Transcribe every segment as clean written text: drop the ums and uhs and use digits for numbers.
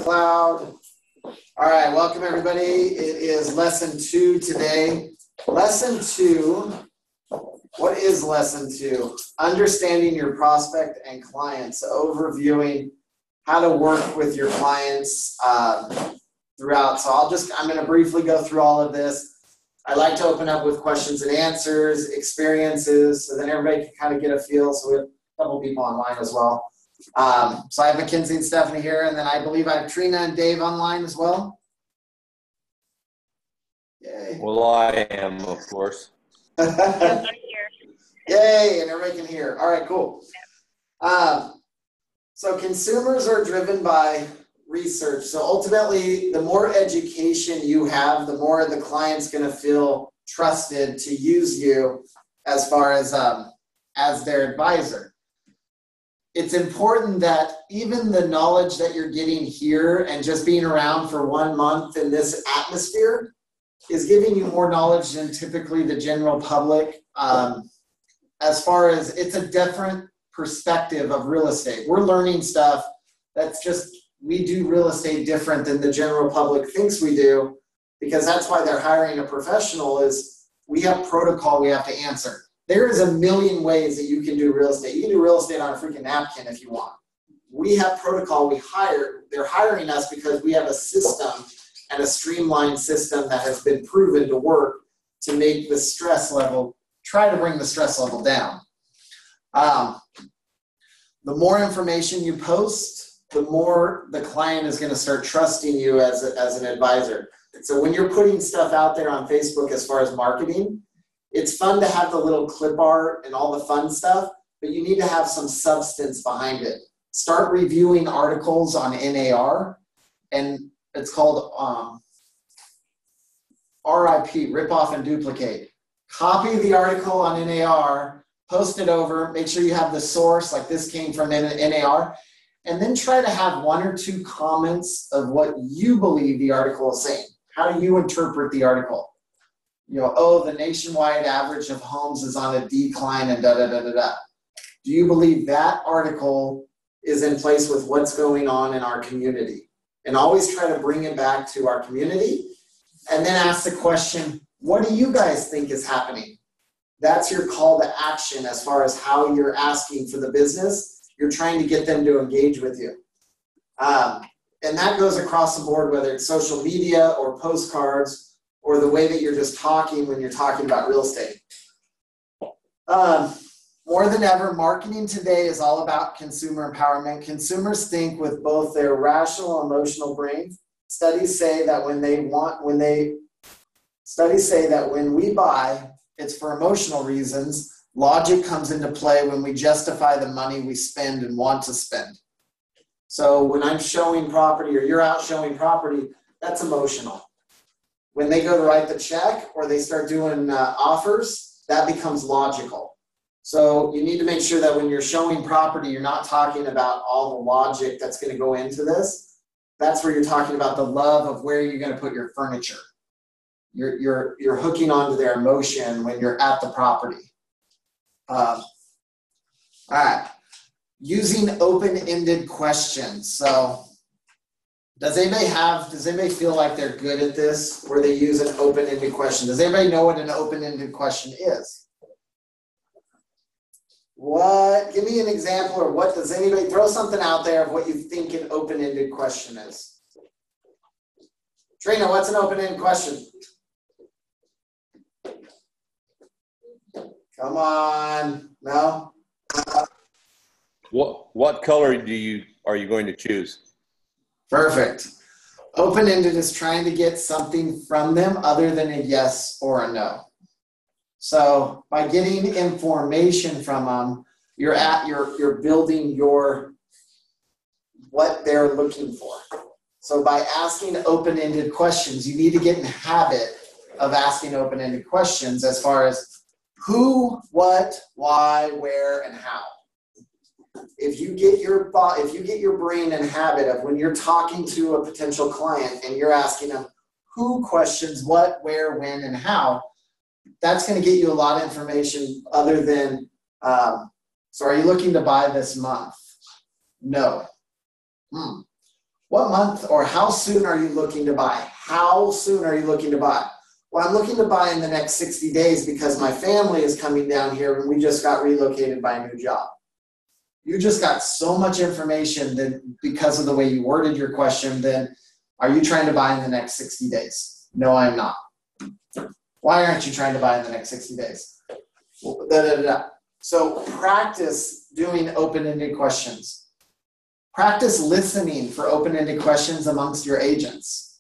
Cloud. All right, welcome everybody. It is lesson 2 today. Lesson 2, what is lesson 2? Understanding your prospect and clients, overviewing how to work with your clients throughout. So I'm going to briefly go through all of this. I like to open up with questions and answers, experiences, so then everybody can kind of get a feel. So we have a couple people online as well. So I have Mackenzie and Stephanie here, and then I believe I have Trina and Dave online as well. Yay. Well, I am, of course. Yes, I'm here. Yay, and everybody can hear. All right, cool. So consumers are driven by research. So ultimately, the more education you have, the more the client's going to feel trusted to use you as far as their advisor. It's important that even the knowledge that you're getting here and just being around for 1 month in this atmosphere is giving you more knowledge than typically the general public. As far as it's a different perspective of real estate. We're learning stuff that's just, we do real estate different than the general public thinks we do, because that's why they're hiring a professional. Is we have protocol we have to answer. There is a million ways that you can do real estate. You can do real estate on a freaking napkin if you want. We have protocol. They're hiring us because we have a system and a streamlined system that has been proven to work to make the stress level, try to bring the stress level down. The more information you post, the more the client is going to start trusting you as an advisor. So when you're putting stuff out there on Facebook as far as marketing, it's fun to have the little clip art and all the fun stuff, but you need to have some substance behind it. Start reviewing articles on NAR, and it's called RIP, rip off and duplicate. Copy the article on NAR, post it over, make sure you have the source, like this came from NAR, and then try to have 1 or 2 comments of what you believe the article is saying. How do you interpret the article? You know, oh, the nationwide average of homes is on a decline and da-da-da-da-da. Do you believe that article is in place with what's going on in our community? And always try to bring it back to our community, and then ask the question, what do you guys think is happening? That's your call to action as far as how you're asking for the business. You're trying to get them to engage with you. And that goes across the board, whether it's social media or postcards, or the way that you're just talking when you're talking about real estate. More than ever, marketing today is all about consumer empowerment. Consumers think with both their rational and emotional brains. Studies say that when we buy, it's for emotional reasons. Logic comes into play when we justify the money we spend and want to spend. So when I'm showing property or you're out showing property, that's emotional. When they go to write the check or they start doing offers, that becomes logical. So you need to make sure that when you're showing property, you're not talking about all the logic that's going to go into this. That's where you're talking about the love of where you're going to put your furniture. You're hooking onto their emotion when you're at the property. All right. Using open-ended questions. So does anybody feel like they're good at this, where they use an open-ended question? Does anybody know what an open-ended question is? What? Give me an example, or what does anybody throw something out there of what you think an open-ended question is? Trina, what's an open-ended question? Come on, no? What color are you going to choose? Perfect. Open-ended is trying to get something from them other than a yes or a no. So by getting information from them, you're building what they're looking for. So by asking open-ended questions, you need to get in the habit of asking open-ended questions as far as who, what, why, where, and how. If you get your brain in habit of when you're talking to a potential client and you're asking them who questions what, where, when, and how, that's going to get you a lot of information other than, so are you looking to buy this month? No. What month or how soon are you looking to buy? How soon are you looking to buy? Well, I'm looking to buy in the next 60 days because my family is coming down here and we just got relocated by a new job. You just got so much information that because of the way you worded your question, then are you trying to buy in the next 60 days? No, I'm not. Why aren't you trying to buy in the next 60 days? So practice doing open-ended questions. Practice listening for open-ended questions amongst your agents.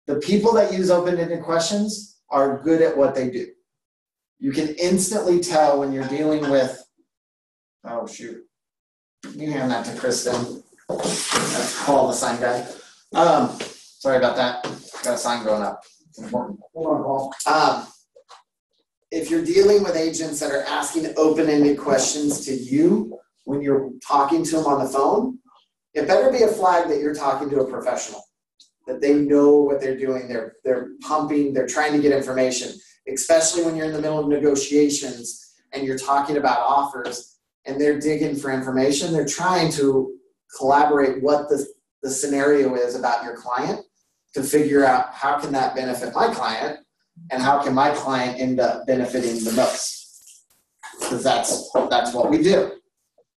The people that use open-ended questions are good at what they do. You can instantly tell when you're dealing with, oh shoot, you hand that to Kristen. That's Paul, the sign guy. Sorry about that. Got a sign going up. It's important. Hold on, Paul. If you're dealing with agents that are asking open-ended questions to you when you're talking to them on the phone, it better be a flag that you're talking to a professional, that they know what they're doing. They're pumping, they're trying to get information, especially when you're in the middle of negotiations and you're talking about offers and they're digging for information. They're trying to collaborate what the scenario is about your client to figure out how can that benefit my client and how can my client end up benefiting the most? Because that's what we do.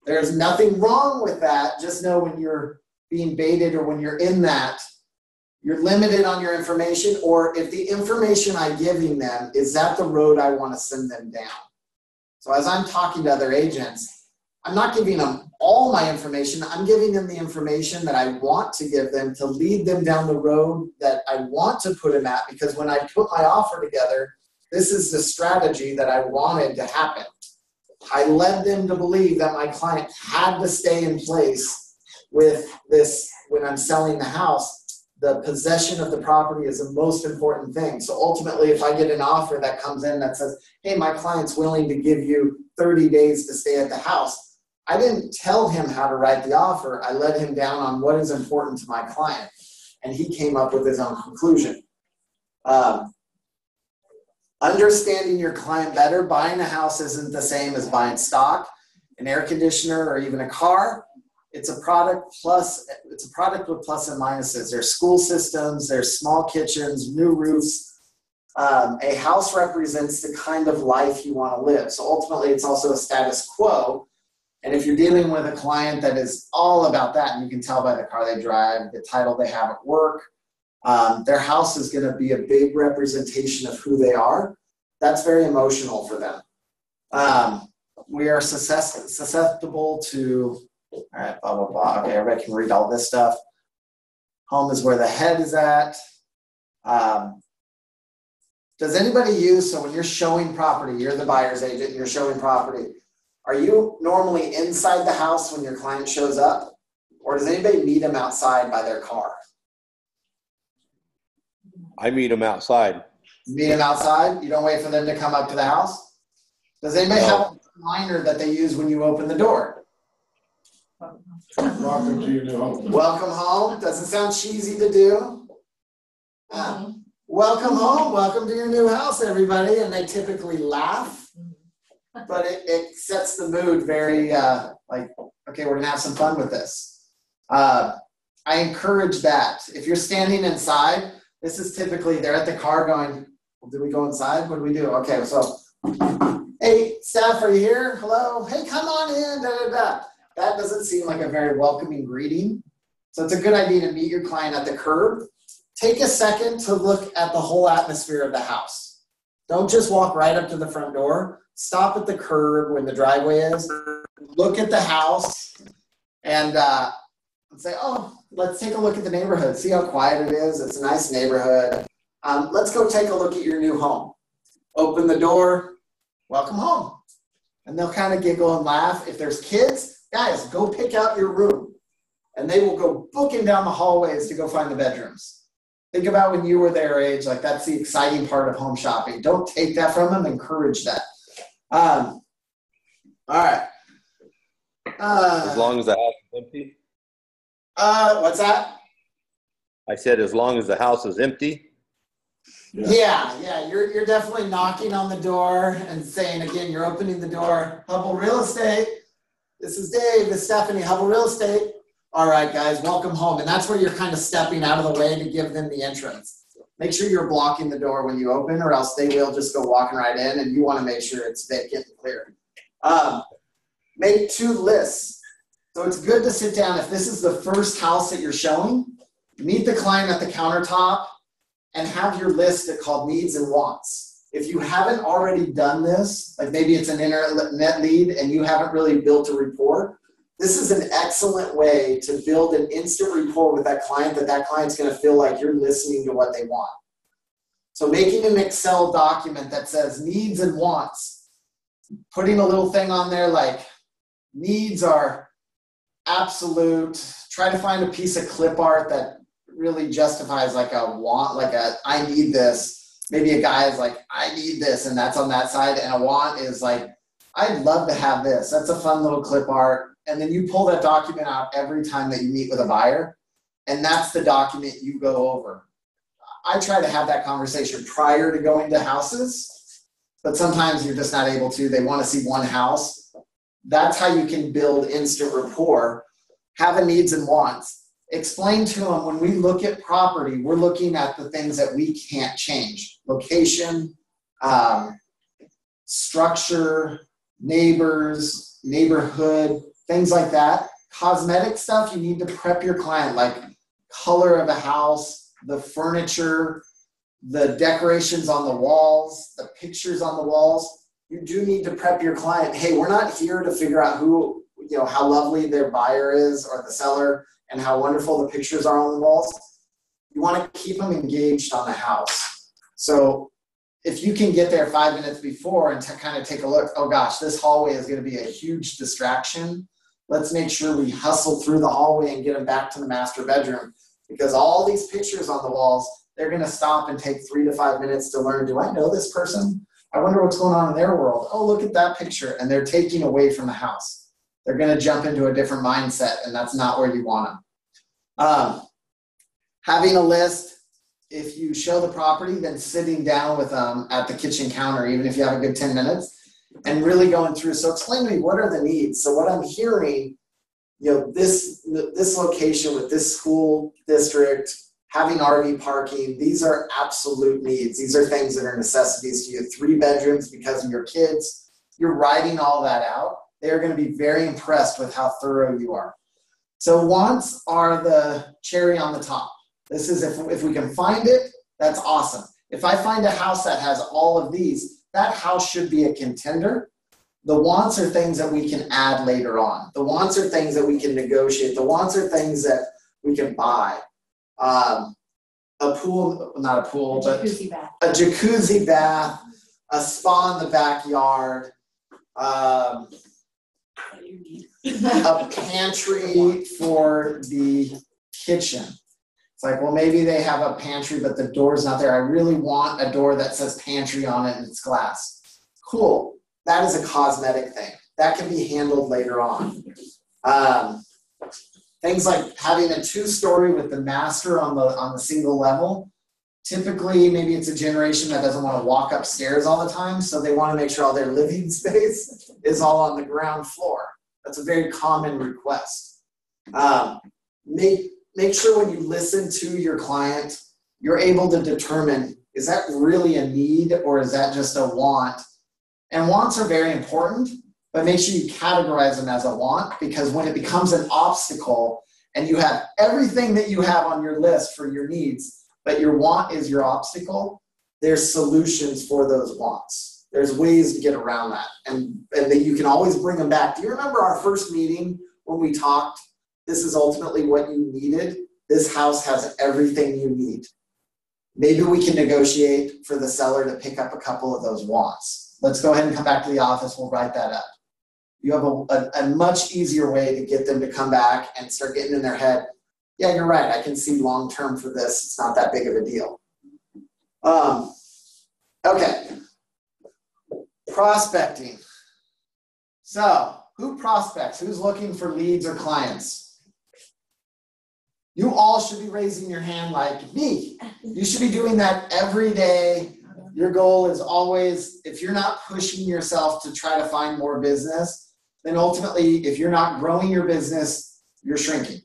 There's nothing wrong with that. Just know when you're being baited or when you're in that, you're limited on your information, or if the information I'm giving them, is that the road I want to send them down? So as I'm talking to other agents, I'm not giving them all my information. I'm giving them the information that I want to give them to lead them down the road that I want to put them at, because when I put my offer together, this is the strategy that I wanted to happen. I led them to believe that my client had to stay in place with this when I'm selling the house. The possession of the property is the most important thing. So ultimately, if I get an offer that comes in that says, hey, my client's willing to give you 30 days to stay at the house, I didn't tell him how to write the offer. I led him down on what is important to my client. And he came up with his own conclusion. Understanding your client better. Buying a house isn't the same as buying stock, an air conditioner, or even a car. It's a product with plus and minuses. There's school systems, there's small kitchens, new roofs. A house represents the kind of life you want to live. So ultimately, it's also a status quo. And if you're dealing with a client that is all about that, and you can tell by the car they drive, the title they have at work, their house is going to be a big representation of who they are. That's very emotional for them. We are susceptible to, all right, blah, blah, blah. Okay, everybody can read all this stuff. Home is where the head is at. Does anybody use, so when you're showing property, you're the buyer's agent, and you're showing property, are you normally inside the house when your client shows up? Or does anybody meet them outside by their car? I meet them outside. Meet them outside? You don't wait for them to come up to the house? Does anybody have a reminder that they use when you open the door? Welcome to your new home. Welcome home. Doesn't sound cheesy to do. Welcome home. Welcome to your new house, everybody. And they typically laugh. But it sets the mood very like, okay, we're going to have some fun with this. I encourage that. If you're standing inside, this is typically, they're at the car going, well, do we go inside? What do we do? Okay, so, hey, staff, are you here? Hello? Hey, come on in. Da, da, da. That doesn't seem like a very welcoming greeting. So it's a good idea to meet your client at the curb. Take a second to look at the whole atmosphere of the house. Don't just walk right up to the front door. Stop at the curb when the driveway is. Look at the house and say, oh, let's take a look at the neighborhood. See how quiet it is. It's a nice neighborhood. Let's go take a look at your new home. Open the door. Welcome home. And they'll kind of giggle and laugh. If there's kids, guys, go pick out your room. And they will go booking down the hallways to go find the bedrooms. Think about when you were their age. Like, that's the exciting part of home shopping. Don't take that from them. Encourage that. All right. As long as the house is empty? What's that? I said as long as the house is empty. Yeah. You're definitely knocking on the door and saying, again, you're opening the door. Hubbell Real Estate. This is Dave. This is Stephanie. Hubbell Real Estate. All right, guys, welcome home. And that's where you're kind of stepping out of the way to give them the entrance. Make sure you're blocking the door when you open, or else they will just go walking right in, and you want to make sure it's vacant and clear. Make 2 lists. So it's good to sit down. If this is the first house that you're showing, meet the client at the countertop and have your list called needs and wants. If you haven't already done this, like maybe it's an internet lead and you haven't really built a rapport, this is an excellent way to build an instant rapport with that client that client's going to feel like you're listening to what they want. So making an Excel document that says needs and wants, putting a little thing on there like needs are absolute. Try to find a piece of clip art that really justifies like a want, like a I need this. Maybe a guy is like, I need this, and that's on that side. And a want is like, I'd love to have this. That's a fun little clip art. And then you pull that document out every time that you meet with a buyer. And that's the document you go over. I try to have that conversation prior to going to houses, but sometimes you're just not able to. They want to see one house. That's how you can build instant rapport. Have a needs and wants. Explain to them when we look at property, we're looking at the things that we can't change. Location, structure, neighbors, neighborhood, things like that. Cosmetic stuff, you need to prep your client, like color of a house, the furniture, the decorations on the walls, the pictures on the walls. You do need to prep your client. Hey, we're not here to figure out who, how lovely their buyer is or the seller and how wonderful the pictures are on the walls. You want to keep them engaged on the house. So if you can get there 5 minutes before and kind of take a look, oh gosh, this hallway is going to be a huge distraction. Let's make sure we hustle through the hallway and get them back to the master bedroom, because all these pictures on the walls, they're going to stop and take 3 to 5 minutes to learn, do I know this person? I wonder what's going on in their world. Oh, look at that picture. And they're taking away from the house. They're going to jump into a different mindset, and that's not where you want them. Having a list, if you show the property, then sitting down with them at the kitchen counter, even if you have a good 10 minutes, and really going through. So explain to me, what are the needs? So what I'm hearing, this location with this school district, having RV parking, these are absolute needs. These are things that are necessities to you. 3 bedrooms because of your kids. You're writing all that out. They're going to be very impressed with how thorough you are. So wants are the cherry on the top. This is if we can find it, that's awesome. If I find a house that has all of these, that house should be a contender. The wants are things that we can add later on. The wants are things that we can negotiate. The wants are things that we can buy. A pool, not a pool, but a jacuzzi bath, a spa in the backyard, a pantry for the kitchen. It's like, well, maybe they have a pantry, but the door's not there. I really want a door that says pantry on it and it's glass. Cool. That is a cosmetic thing. That can be handled later on. Things like having a 2-story with the master on the single level. Typically, maybe it's a generation that doesn't want to walk upstairs all the time, so they want to make sure all their living space is all on the ground floor. That's a very common request. Make sure when you listen to your client, you're able to determine, is that really a need or is that just a want? And wants are very important, but make sure you categorize them as a want, because when it becomes an obstacle and you have everything that you have on your list for your needs, but your want is your obstacle, there's solutions for those wants. There's ways to get around that. And then you can always bring them back. Do you remember our first meeting when we talked? This is ultimately what you needed. This house has everything you need. Maybe we can negotiate for the seller to pick up a couple of those wants. Let's go ahead and come back to the office. We'll write that up. You have a much easier way to get them to come back and start getting in their head, yeah, you're right. I can see long-term for this. It's not that big of a deal. Okay. Prospecting. So who prospects? Who's looking for leads or clients? You all should be raising your hand like me. You should be doing that every day. Your goal is always, if you're not pushing yourself to try to find more business, then ultimately, if you're not growing your business, you're shrinking.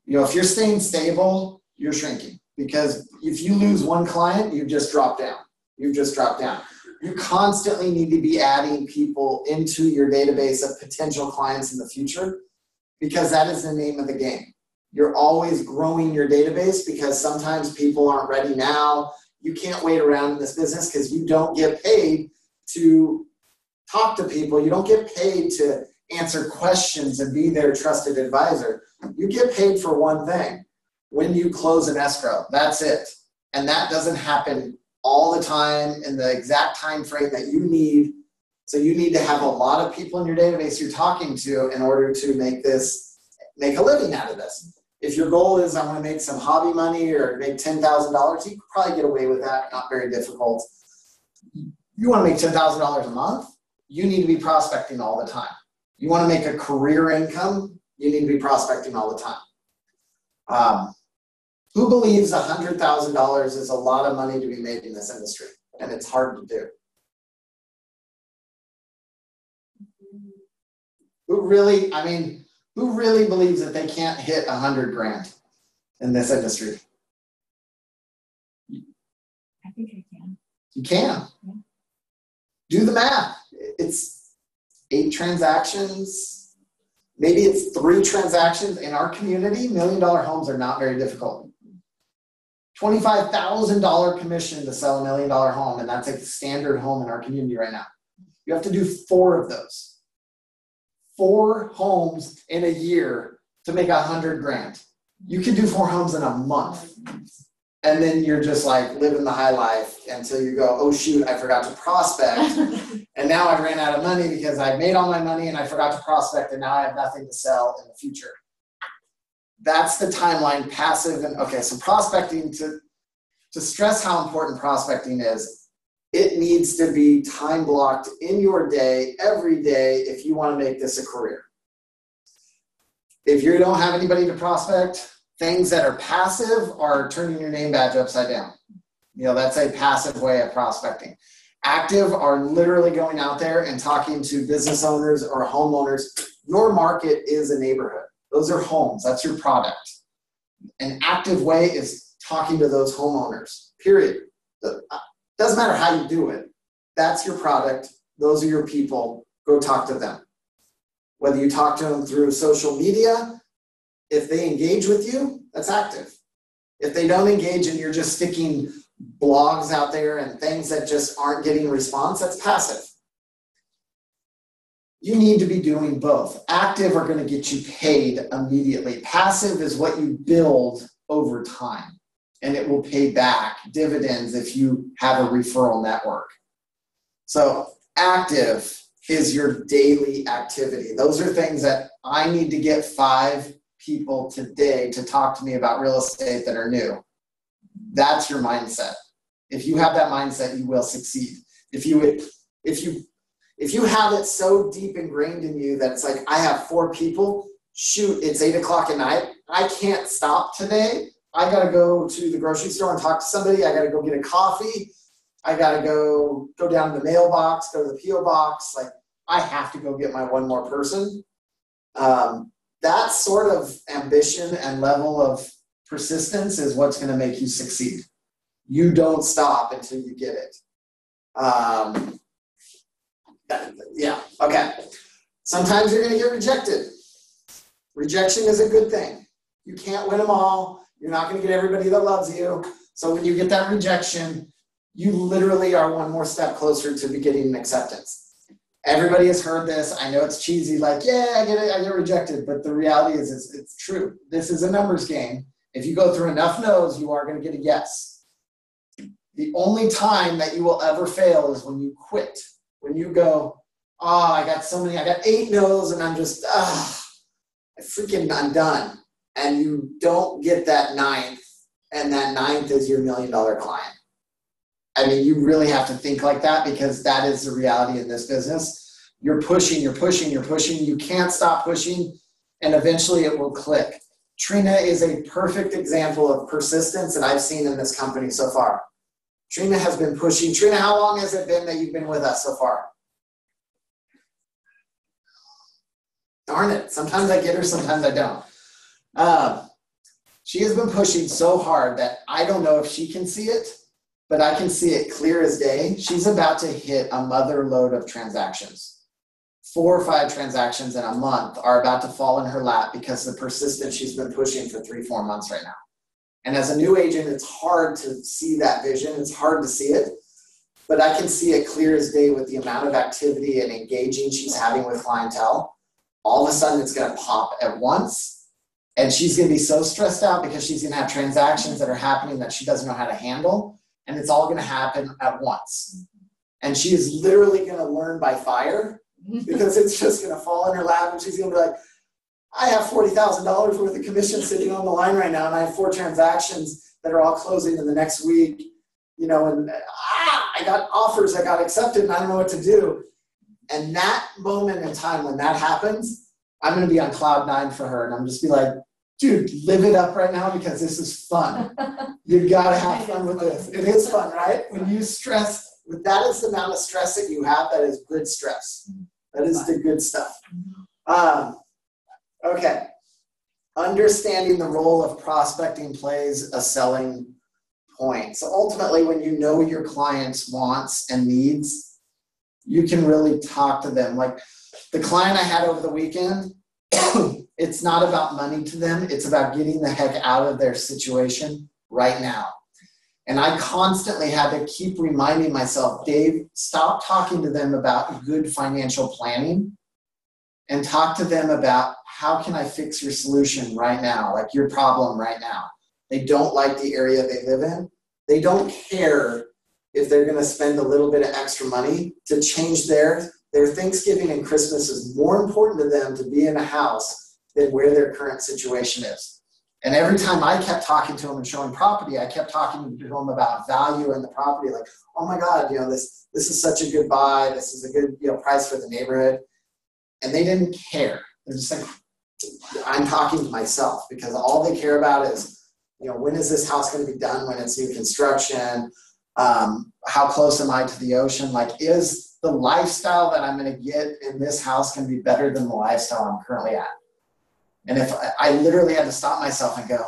If you're staying stable, you're shrinking, because if you lose one client, you've just dropped down. You constantly need to be adding people into your database of potential clients in the future, because that is the name of the game. You're always growing your database, because sometimes people aren't ready now. You can't wait around in this business because you don't get paid to talk to people. You don't get paid to answer questions and be their trusted advisor. You get paid for one thing: when you close an escrow. That's it. And that doesn't happen all the time in the exact time frame that you need. So you need to have a lot of people in your database you're talking to in order to make a living out of this. If your goal is, I want to make some hobby money or make $10,000, you could probably get away with that. Not very difficult. You want to make $10,000 a month, you need to be prospecting all the time. You want to make a career income, you need to be prospecting all the time. Who believes $100,000 is a lot of money to be made in this industry? And it's hard to do. Who really believes that they can't hit 100 grand in this industry? I think I can. You can. Yeah. Do the math. It's 8 transactions. Maybe it's 3 transactions. In our community, $1 million homes are not very difficult. $25,000 commission to sell $1 million home, and that's a standard home in our community right now. You have to do 4 of those. 4 homes in a year to make 100 grand. You can do 4 homes in a month. And then you're just like living the high life until you go, oh shoot, I forgot to prospect. And now I ran out of money because I made all my money and I forgot to prospect, and now I have nothing to sell in the future. That's the timeline, passive. And okay, so prospecting, to stress how important prospecting is, it needs to be time blocked in your day, every day, if you want to make this a career. If you don't have anybody to prospect, things that are passive are turning your name badge upside down. That's a passive way of prospecting. Active are literally going out there and talking to business owners or homeowners. Your market is a neighborhood. Those are homes. That's your product. An active way is talking to those homeowners, period. Doesn't matter how you do it. That's your product. Those are your people. Go talk to them. Whether you talk to them through social media, if they engage with you, that's active. If they don't engage and you're just sticking blogs out there and things that just aren't getting a response, that's passive. You need to be doing both. Active are going to get you paid immediately. Passive is what you build over time, and it will pay back dividends if you have a referral network. So active is your daily activity. Those are things that I need to get 5 people today to talk to me about real estate that are new. That's your mindset. If you have that mindset, you will succeed. If you have it so deep ingrained in you that it's like, I have 4 people, shoot, it's 8 o'clock at night, I can't stop today. I got to go to the grocery store and talk to somebody. I got to go get a coffee. I got to go down to the mailbox, go to the P.O. box. Like, I have to go get my one more person. That sort of ambition and level of persistence is what's going to make you succeed. You don't stop until you get it. Yeah, okay. Sometimes you're going to get rejected. Rejection is a good thing. You can't win them all. You're not going to get everybody that loves you. So when you get that rejection, you literally are one more step closer to getting an acceptance. Everybody has heard this. I know it's cheesy, like, yeah, I get rejected. But the reality is it's true. This is a numbers game. If you go through enough no's, you are going to get a yes. The only time that you will ever fail is when you quit. When you go, I got 8 no's and I'm just, I'm done. And you don't get that 9th, and that 9th is your $1 million client. I mean, you really have to think like that, because that is the reality in this business. You're pushing. You can't stop pushing, and eventually it will click. Trina is a perfect example of persistence that I've seen in this company so far. Trina has been pushing. Trina, how long has it been that you've been with us so far? Darn it. Sometimes I get her, sometimes I don't. She has been pushing so hard that I don't know if she can see it, but I can see it clear as day. She's about to hit a mother load of transactions. 4 or 5 transactions in a month are about to fall in her lap because of the persistence she's been pushing for 3-4 months right now. And as a new agent, it's hard to see that vision. It's hard to see it, but I can see it clear as day with the amount of activity and engaging she's having with clientele. All of a sudden it's going to pop at once, and she's going to be so stressed out because she's going to have transactions that are happening that she doesn't know how to handle, and it's all going to happen at once. And she is literally going to learn by fire because it's just going to fall in her lap, and she's going to be like, I have $40,000 worth of commission sitting on the line right now, and I have 4 transactions that are all closing in the next week, you know, and I got offers that got accepted and I don't know what to do. And that moment in time when that happens, I'm going to be on cloud 9 for her, and I'm just be like, dude, live it up right now because this is fun. You got to have fun with this. It is fun, right? When you stress, that is the amount of stress that you have. That is good stress. That is the good stuff. Okay. Understanding the role of prospecting plays a selling point. So ultimately, when you know your client's wants and needs, you can really talk to them. Like the client I had over the weekend, it's not about money to them. It's about getting the heck out of their situation right now. And I constantly had to keep reminding myself, Dave, stop talking to them about good financial planning and talk to them about how can I fix your solution right now, like your problem right now. They don't like the area they live in. They don't care if they're going to spend a little bit of extra money to change their Thanksgiving and Christmas is more important to them to be in a house than where their current situation is. And every time I kept talking to them and showing property, I kept talking to them about value in the property. Like, oh my God, you know, this is such a good buy. This is a good, you know, price for the neighborhood. And they didn't care. They're just like, I'm talking to myself because all they care about is, you know, when is this house going to be done when it's new construction? How close am I to the ocean? Like, is the lifestyle that I'm going to get in this house going to be better than the lifestyle I'm currently at? And if I literally had to stop myself and go,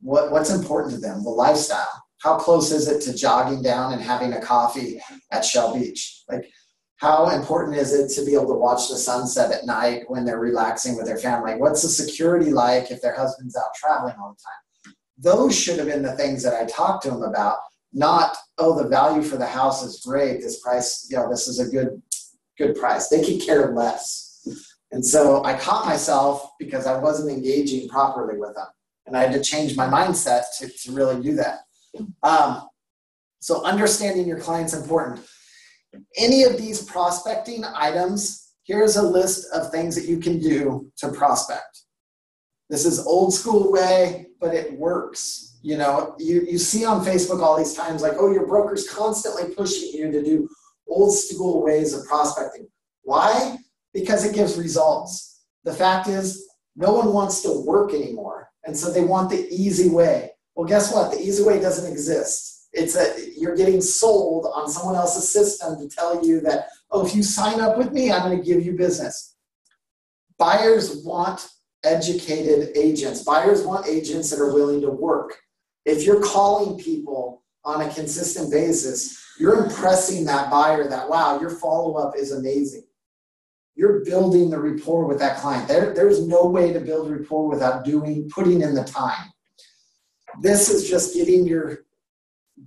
what's important to them? The lifestyle. How close is it to jogging down and having a coffee at Shell Beach? Like, how important is it to be able to watch the sunset at night when they're relaxing with their family? What's the security like if their husband's out traveling all the time? Those should have been the things that I talked to them about, not, oh, the value for the house is great. This price, you know, this is a good price. They could care less. And so I caught myself because I wasn't engaging properly with them. And I had to change my mindset to really do that. So understanding your client's important. Any of these prospecting items, here's a list of things that you can do to prospect. This is old school way, but it works. You know, you see on Facebook all these times like, oh, your broker's constantly pushing you to do old school ways of prospecting. Why? Because it gives results. The fact is, no one wants to work anymore. And so they want the easy way. Well, guess what? The easy way doesn't exist. You're getting sold on someone else's system to tell you that, oh, if you sign up with me, I'm going to give you business. Buyers want educated agents. Buyers want agents that are willing to work. If you're calling people on a consistent basis, you're impressing that buyer that, wow, your follow-up is amazing. You're building the rapport with that client. There's no way to build rapport without putting in the time. This is just getting your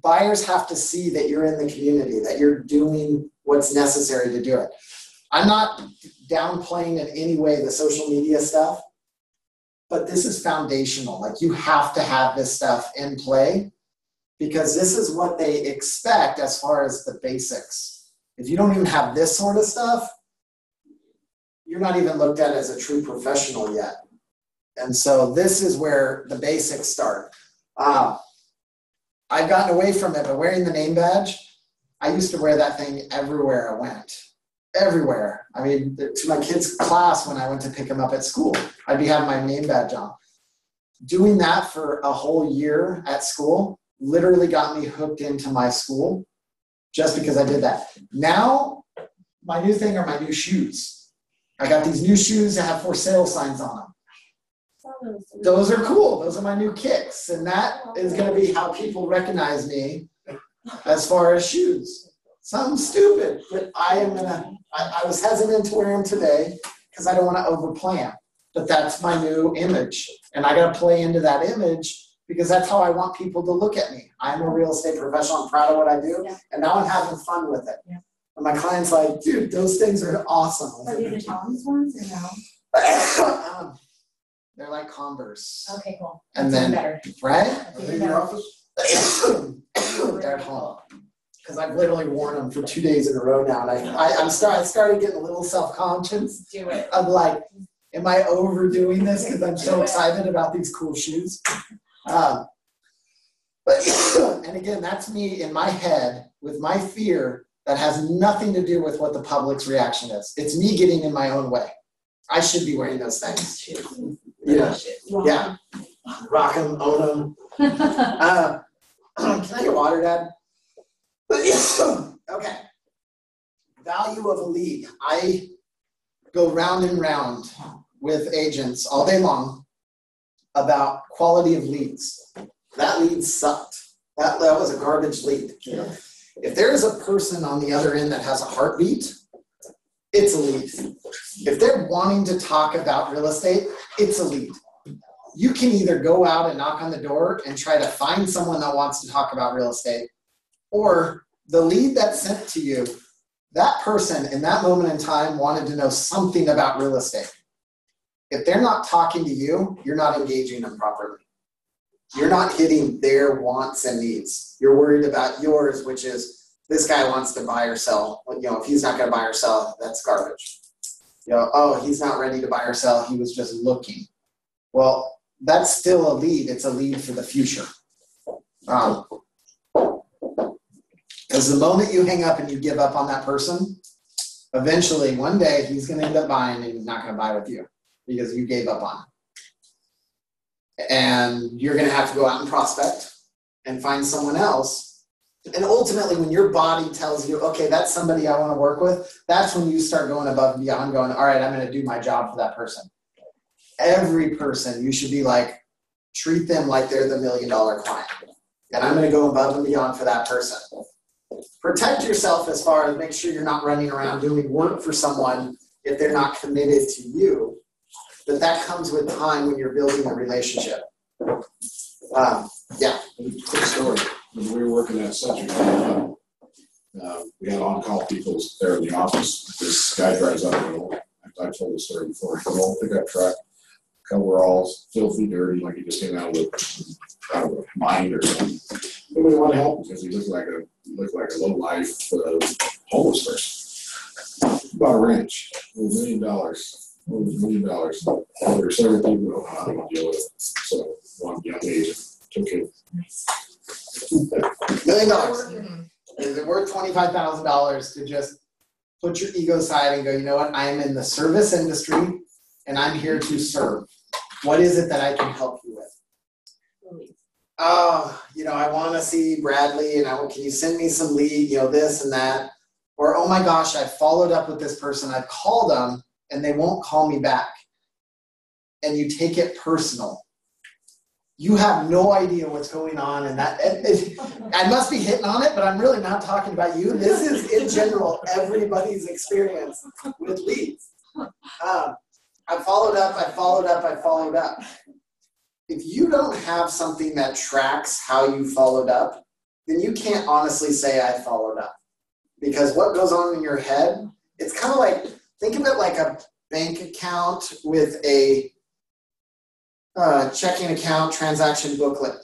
buyers have to see that you're in the community, that you're doing what's necessary to do it. I'm not downplaying in any way the social media stuff, but this is foundational. Like, you have to have this stuff in play because this is what they expect as far as the basics. If you don't even have this sort of stuff, you're not even looked at as a true professional yet. And so this is where the basics start. I've gotten away from it, but wearing the name badge, I used to wear that thing everywhere I went. Everywhere. I mean, to my kids' class when I went to pick them up at school, I'd be having my name badge on. Doing that for a whole year at school literally got me hooked into my school just because I did that. Now, my new thing are my new shoes. I got these new shoes that have for sale signs on them. Those are cool. Those are my new kicks. And that is going to be how people recognize me as far as shoes. Sounds stupid, but I was hesitant to wear them today because I don't want to overplan. But that's my new image. And I got to play into that image because that's how I want people to look at me. I'm a real estate professional. I'm proud of what I do. And now I'm having fun with it. Yeah. And my client's like, dude, those things are awesome. Are they the Tom's ones or no? They're like Converse. Okay, cool. And then, better. right? Are they in your office? They're at home. Because I've literally worn them for 2 days in a row now. And I started getting a little self-conscious. Do it. I'm like, am I overdoing this because I'm so excited about these cool shoes? But and again, that's me in my head with my fear that has nothing to do with what the public's reaction is. It's me getting in my own way. I should be wearing those things. Yeah. Yeah. Rock them, own them. Can I get water, Dad? Okay. Value of a lead. I go round and round with agents all day long about quality of leads. That lead sucked. That was a garbage lead. Yeah. If there is a person on the other end that has a heartbeat, it's a lead. If they're wanting to talk about real estate, it's a lead. You can either go out and knock on the door and try to find someone that wants to talk about real estate, or the lead that's sent to you, that person in that moment in time wanted to know something about real estate. If they're not talking to you, you're not engaging them properly. You're not hitting their wants and needs. You're worried about yours, which is this guy wants to buy or sell. You know, if he's not going to buy or sell, that's garbage. You know, oh, he's not ready to buy or sell. He was just looking. Well, that's still a lead. It's a lead for the future. Because the moment you hang up and you give up on that person, eventually one day he's going to end up buying and he's not going to buy with you because you gave up on him. And you're going to have to go out and prospect and find someone else. And ultimately, when your body tells you, okay, that's somebody I want to work with, that's when you start going above and beyond, going, all right, I'm going to do my job for that person. Every person, you should be like, treat them like they're the $1 million client. And I'm going to go above and beyond for that person. Protect yourself as far as make sure you're not running around doing work for someone if they're not committed to you. But that comes with time when you're building a relationship. Yeah. Quick story. When we were working at Century, we had on-call people there in the office. This guy drives out of the I told the story before. He rolled a pickup truck, coveralls, filthy, dirty, like he just came out of a mine or something. Nobody wanted to help him because he looked like a low-life homeless person. Bought a ranch, $1 million. Over $1 million. There were several people who don't know how to deal with it. So one young agent took it. $1 million. Is it worth $25,000 to just put your ego aside and go, you know what, I am in the service industry and I'm here to serve. What is it that I can help you with? Oh, you know, I want to see Bradley and can you send me some lead, you know, this and that. Or, oh my gosh, I followed up with this person. I've called them and they won't call me back. And you take it personal. You have no idea what's going on, and I must be hitting on it, but I'm really not talking about you. This is, in general, everybody's experience with leads. I followed up. If you don't have something that tracks how you followed up, then you can't honestly say I followed up. Because what goes on in your head, it's kind of like, think of it like a bank account with a checking account transaction booklet.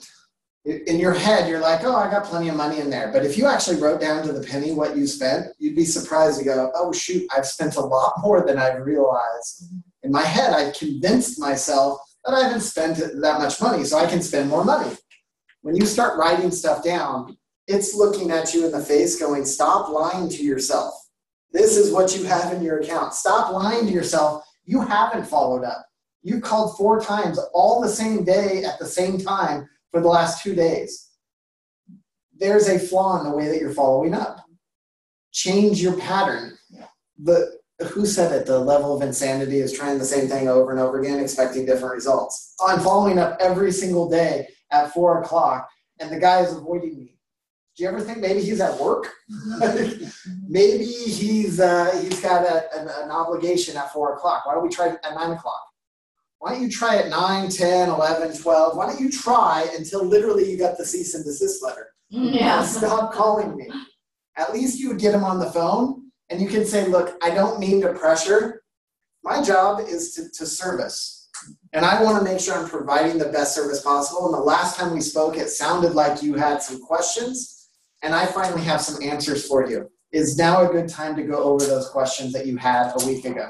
In your head, you're like, oh, I got plenty of money in there. But if you actually wrote down to the penny what you spent, you'd be surprised to go, oh, shoot, I've spent a lot more than I've realized. In my head, I convinced myself that I haven't spent that much money, so I can spend more money. When you start writing stuff down, it's looking at you in the face going, stop lying to yourself. This is what you have in your account. Stop lying to yourself. You haven't followed up. You called 4 times all the same day at the same time for the last 2 days. There's a flaw in the way that you're following up. Change your pattern. who said it? The level of insanity is trying the same thing over and over again, expecting different results. I'm following up every single day at 4 o'clock, and the guy is avoiding me. Do you ever think maybe he's at work? Maybe he's got an obligation at 4 o'clock. Why don't we try it at 9 o'clock? Why don't you try at 9, 10, 11, 12? Why don't you try until literally you got the cease and desist letter? Yeah. Stop calling me. At least you would get him on the phone and you can say, look, I don't mean to pressure. My job is to service. And I want to make sure I'm providing the best service possible. And the last time we spoke, it sounded like you had some questions. And I finally have some answers for you. Is now a good time to go over those questions that you had a week ago?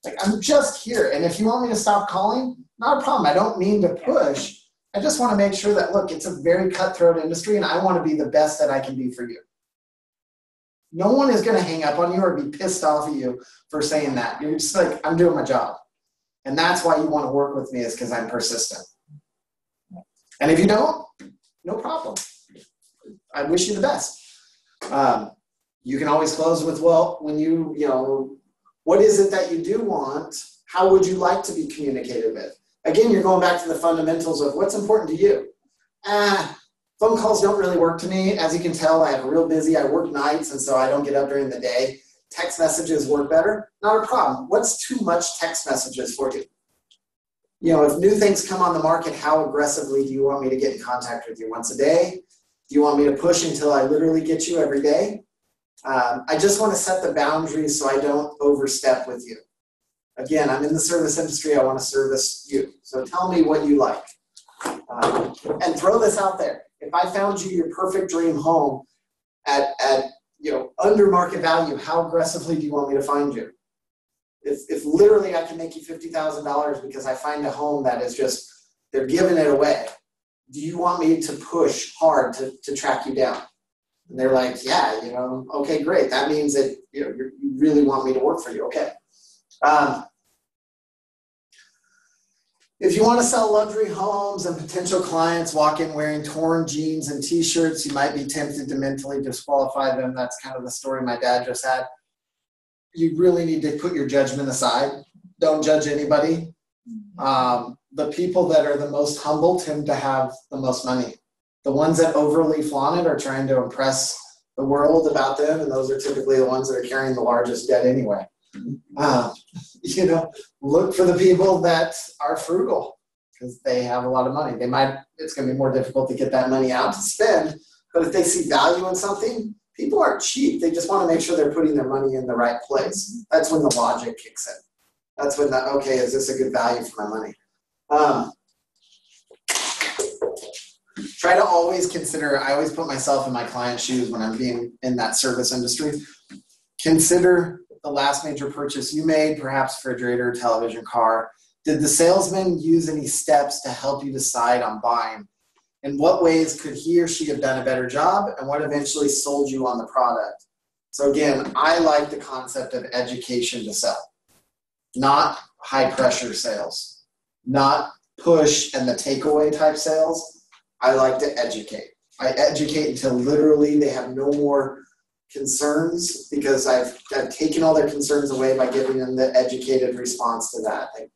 Like, I'm just here. And if you want me to stop calling, not a problem. I don't mean to push. I just want to make sure that, look, it's a very cutthroat industry and I want to be the best that I can be for you. No one is going to hang up on you or be pissed off at you for saying that. You're just like, I'm doing my job. And that's why you want to work with me, is because I'm persistent. And if you don't, no problem. I wish you the best. You can always close with, well, when you know, what is it that you do want? How would you like to be communicated with? Again, you're going back to the fundamentals of what's important to you. Phone calls don't really work to me. As you can tell, I work nights, and so I don't get up during the day. Text messages work better. Not a problem. What's too much text messages for you? You know, if new things come on the market, how aggressively do you want me to get in contact with you? Once a day? Do you want me to push until I literally get you every day? I just want to set the boundaries so I don't overstep with you. Again, I'm in the service industry. I want to service you. So tell me what you like. And throw this out there. If I found you your perfect dream home at under market value, how aggressively do you want me to find you? If literally I can make you $50,000 because I find a home that is just, they're giving it away, do you want me to push hard to track you down? And they're like, yeah, okay, great. That means that you really want me to work for you. Okay. If you want to sell luxury homes and potential clients walk in wearing torn jeans and t-shirts, you might be tempted to mentally disqualify them. That's kind of the story my dad just had. You really need to put your judgment aside. Don't judge anybody. The people that are the most humble tend to have the most money. The ones that overly flaunt it are trying to impress the world about them, and those are typically the ones that are carrying the largest debt anyway. Look for the people that are frugal because they have a lot of money. It's going to be more difficult to get that money out to spend, but if they see value in something, people aren't cheap. They just want to make sure they're putting their money in the right place. That's when the logic kicks in. That's when okay, is this a good value for my money? Try to always consider, I always put myself in my client's shoes when I'm being in that service industry. Consider the last major purchase you made, perhaps refrigerator, television, car. Did the salesman use any steps to help you decide on buying? In what ways could he or she have done a better job, and what eventually sold you on the product? So again, I like the concept of education to sell, not high pressure sales, not push and the takeaway type sales. I like to educate. I educate until literally they have no more concerns, because I've taken all their concerns away by giving them the educated response to that. Like,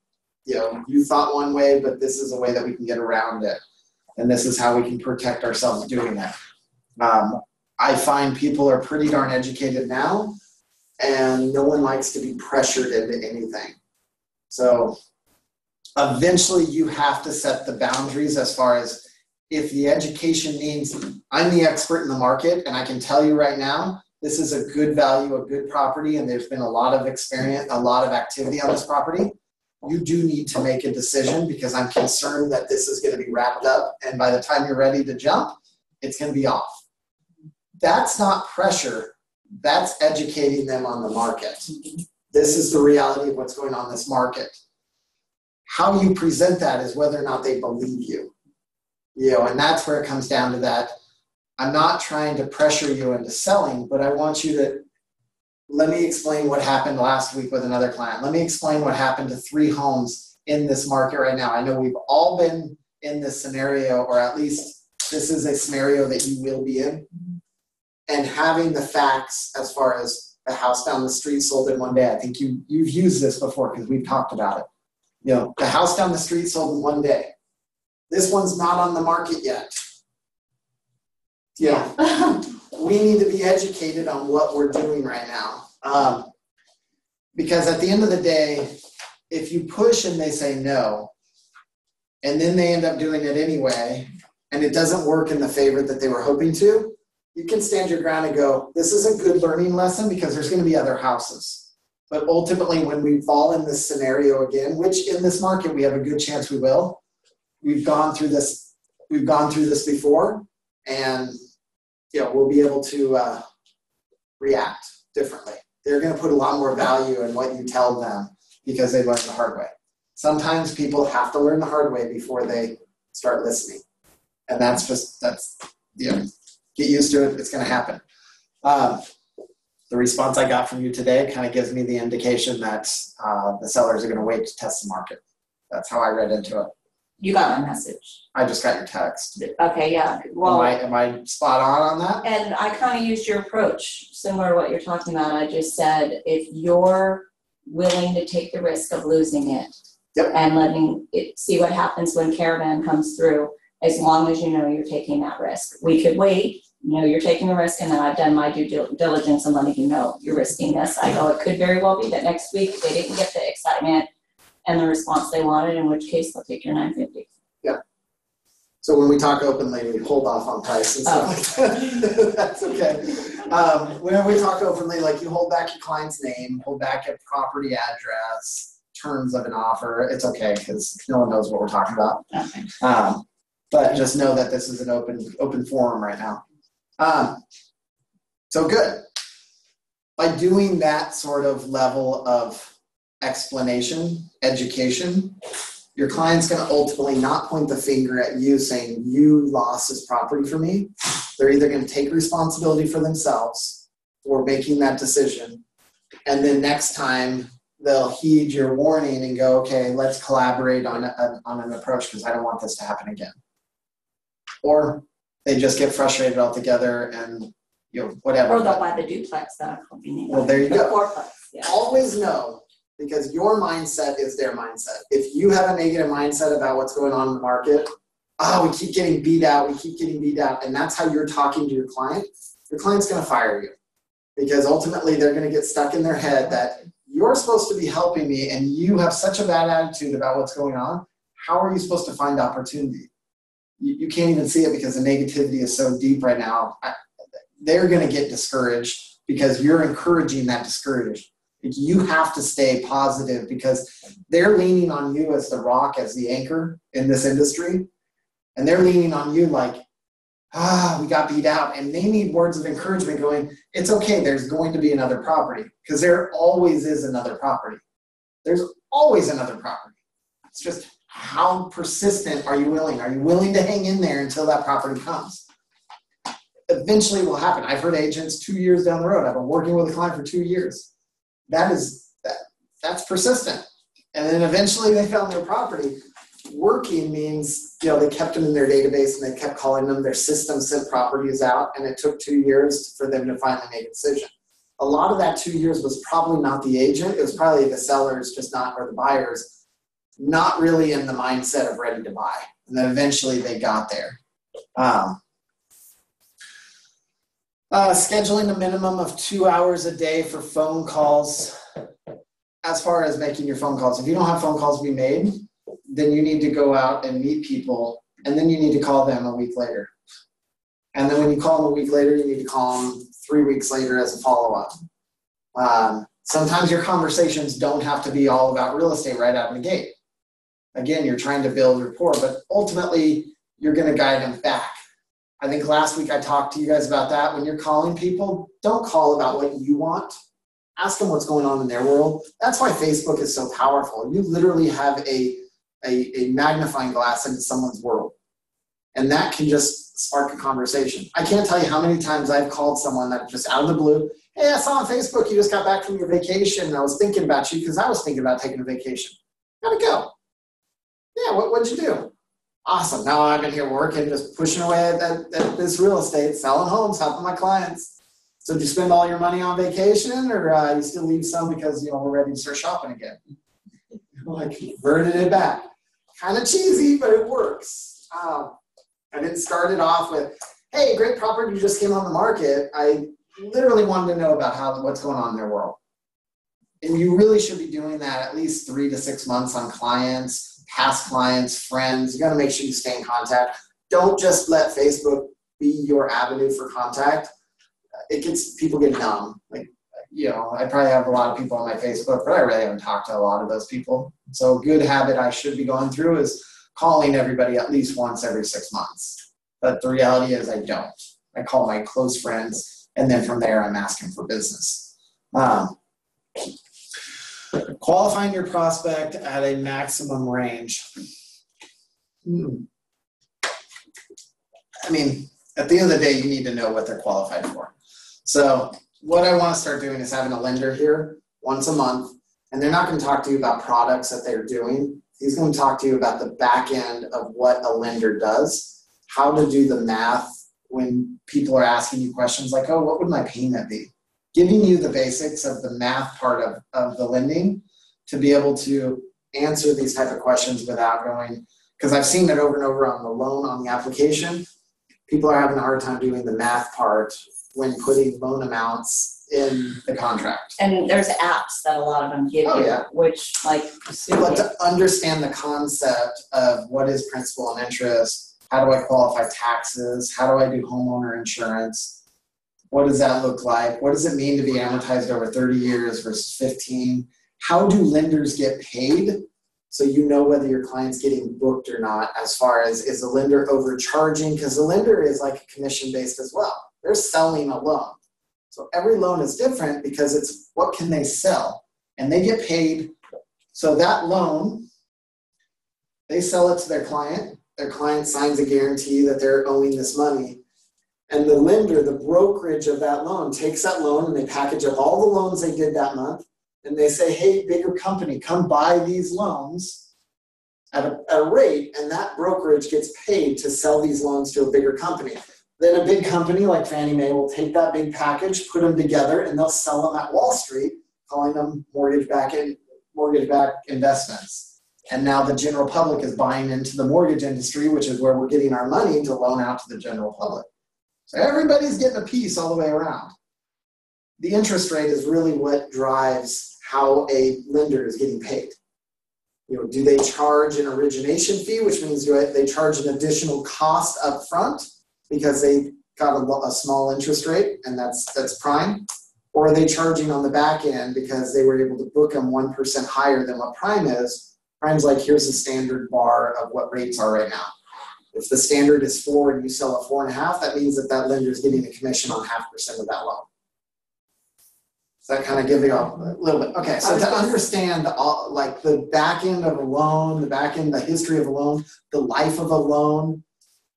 you thought one way, but this is a way that we can get around it. And this is how we can protect ourselves doing that. I find people are pretty darn educated now, and no one likes to be pressured into anything. So eventually you have to set the boundaries as far as, if the education means I'm the expert in the market and I can tell you right now, this is a good value, a good property, and there's been a lot of experience, a lot of activity on this property, you do need to make a decision, because I'm concerned that this is going to be wrapped up, and by the time you're ready to jump, it's going to be off. That's not pressure. That's educating them on the market. This is the reality of what's going on in this market. How you present that is whether or not they believe you. And that's where it comes down to that. I'm not trying to pressure you into selling, but I want you to, let me explain what happened last week with another client. Let me explain what happened to 3 homes in this market right now. I know we've all been in this scenario, or at least this is a scenario that you will be in. And having the facts as far as the house down the street sold in one day. I think you've used this before because we've talked about it. The house down the street sold in one day. This one's not on the market yet. We need to be educated on what we're doing right now. Because at the end of the day, if you push and they say no, and then they end up doing it anyway, and it doesn't work in the favor that they were hoping to, you can stand your ground and go, this is a good learning lesson because there's going to be other houses. But ultimately, when we fall in this scenario again, which in this market we have a good chance we will, we've gone through this before, and we'll be able to react differently. They're going to put a lot more value in what you tell them because they learned the hard way. Sometimes people have to learn the hard way before they start listening. And that's get used to it. It's going to happen. The response I got from you today kind of gives me the indication that the sellers are going to wait to test the market. That's how I read into it. You got my message. I just got your text. Okay, yeah. Well, am I spot on that? And I kind of used your approach, similar to what you're talking about. I just said, if you're willing to take the risk of losing it, yep, and letting it see what happens when Caravan comes through, as long as you know you're taking that risk. We could wait, you're taking a risk, and then I've done my due diligence and letting you know you're risking this. I know it could very well be that next week they didn't get the excitement and the response they wanted, in which case they'll take your $950. Yeah. So when we talk openly, we hold off on price and stuff like that. That's okay. When we talk openly, like you hold back your client's name, hold back a property address, terms of an offer, it's okay because no one knows what we're talking about. Okay. But just know that this is an open forum right now. So good. By doing that sort of level of explanation, education, your client's going to ultimately not point the finger at you saying, you lost this property for me. They're either going to take responsibility for themselves for making that decision. And then next time they'll heed your warning and go, okay, let's collaborate on an approach because I don't want this to happen again. Or they just get frustrated altogether and whatever. Or they'll buy the duplex that I'm hoping. Well, there you go. Fourplex, yeah. Always know, because your mindset is their mindset. If you have a negative mindset about what's going on in the market, we keep getting beat out, and that's how you're talking to your client's going to fire you. Because ultimately they're going to get stuck in their head that you're supposed to be helping me and you have such a bad attitude about what's going on. How are you supposed to find opportunity? You can't even see it because the negativity is so deep right now. They're going to get discouraged because you're encouraging that discouraged. You have to stay positive because they're leaning on you as the rock, as the anchor in this industry. And they're leaning on you like, we got beat out. And they need words of encouragement going, it's okay, there's going to be another property. Because there always is another property. There's always another property. It's just how persistent are you willing? Are you willing to hang in there until that property comes? Eventually it will happen. I've heard agents 2 years down the road. I've been working with a client for 2 years. That's persistent. And then eventually they found their property. Working means, they kept them in their database and they kept calling them. Their system sent properties out, and it took 2 years for them to finally make a decision. A lot of that 2 years was probably not the agent. It was probably the sellers, or the buyers, not really in the mindset of ready to buy. And then eventually they got there. Scheduling a minimum of 2 hours a day for phone calls. As far as making your phone calls, if you don't have phone calls to be made, then you need to go out and meet people, and then you need to call them a week later. And then when you call them a week later, you need to call them 3 weeks later as a follow-up. Sometimes your conversations don't have to be all about real estate right out of the gate. Again, you're trying to build rapport, but ultimately you're going to guide them back. I think last week I talked to you guys about that. When you're calling people, don't call about what you want. Ask them what's going on in their world. That's why Facebook is so powerful. You literally have a magnifying glass into someone's world. And that can just spark a conversation. I can't tell you how many times I've called someone that just out of the blue, hey, I saw on Facebook you just got back from your vacation and I was thinking about you because I was thinking about taking a vacation. How'd it go? Yeah, what'd you do? Awesome. Now I've been here working, just pushing away at this real estate, selling homes, helping my clients. So did you spend all your money on vacation, or you still leave some because we're ready to start shopping again? Like converted it back. Kind of cheesy, but it works. I didn't start it off with, hey, great property just came on the market. I literally wanted to know about what's going on in their world. And you really should be doing that at least 3 to 6 months on clients, past clients, friends. You got to make sure you stay in contact. Don't just let Facebook be your avenue for contact. People get numb. Like, I probably have a lot of people on my Facebook, but I really haven't talked to a lot of those people. So a good habit I should be going through is calling everybody at least once every 6 months. But the reality is I don't. I call my close friends, and then from there I'm asking for business. Qualifying your prospect at a maximum range. I mean, at the end of the day, you need to know what they're qualified for. So what I want to start doing is having a lender here once a month, and they're not going to talk to you about products that they're doing. He's going to talk to you about the back end of what a lender does, how to do the math when people are asking you questions like, oh, what would my payment be? Giving you the basics of the math part of the lending to be able to answer these type of questions without going, because I've seen it over and over on the loan, on the application. People are having a hard time doing the math part when putting loan amounts in the contract. And there's apps that a lot of them give you, which like. But to understand the concept of what is principal and interest, how do I qualify taxes, how do I do homeowner insurance, what does that look like, what does it mean to be amortized over 30 years versus 15, how do lenders get paid? So you know whether your client's getting booked or not, as far as is the lender overcharging, because the lender is like commission-based as well. They're selling a loan. So every loan is different because it's what can they sell? And they get paid. So that loan, they sell it to their client signs a guarantee that they're owing this money. And the lender, the brokerage of that loan, takes that loan and they package up all the loans they did that month. And they say, hey, bigger company, come buy these loans at a rate, and that brokerage gets paid to sell these loans to a bigger company. Then a big company like Fannie Mae will take that big package, put them together, and they'll sell them at Wall Street, calling them mortgage-backed investments. And now the general public is buying into the mortgage industry, which is where we're getting our money to loan out to the general public. So everybody's getting a piece all the way around. The interest rate is really what drives how a lender is getting paid. Do they charge an origination fee, which means they charge an additional cost up front because they got a small interest rate, and that's prime? Or are they charging on the back end because they were able to book them 1% higher than what prime is? Prime's like, here's the standard bar of what rates are right now. If the standard is 4 and you sell at 4.5, that means that lender is getting a commission on 0.5% of that loan. Does that kind of give you a little bit? Okay, so to understand the back end of a loan, the history of a loan, the life of a loan,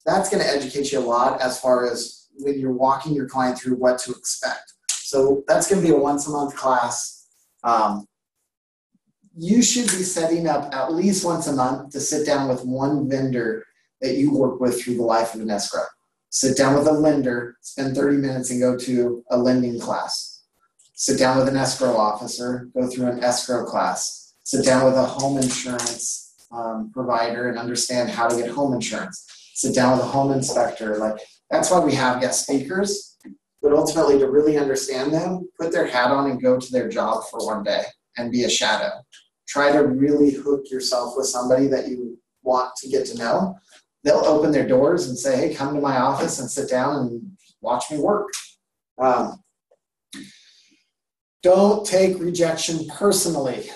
that's going to educate you a lot as far as when you're walking your client through what to expect. So that's going to be a once-a-month class. You should be setting up at least once a month to sit down with one vendor that you work with through the life of an escrow. Sit down with a lender, spend 30 minutes and go to a lending class. Sit down with an escrow officer, go through an escrow class. Sit down with a home insurance provider and understand how to get home insurance. Sit down with a home inspector. That's why we have guest speakers. But ultimately, to really understand them, put their hat on and go to their job for one day and be a shadow. Try to really hook yourself with somebody that you want to get to know. They'll open their doors and say, hey, come to my office and sit down and watch me work. Don't take rejection personally.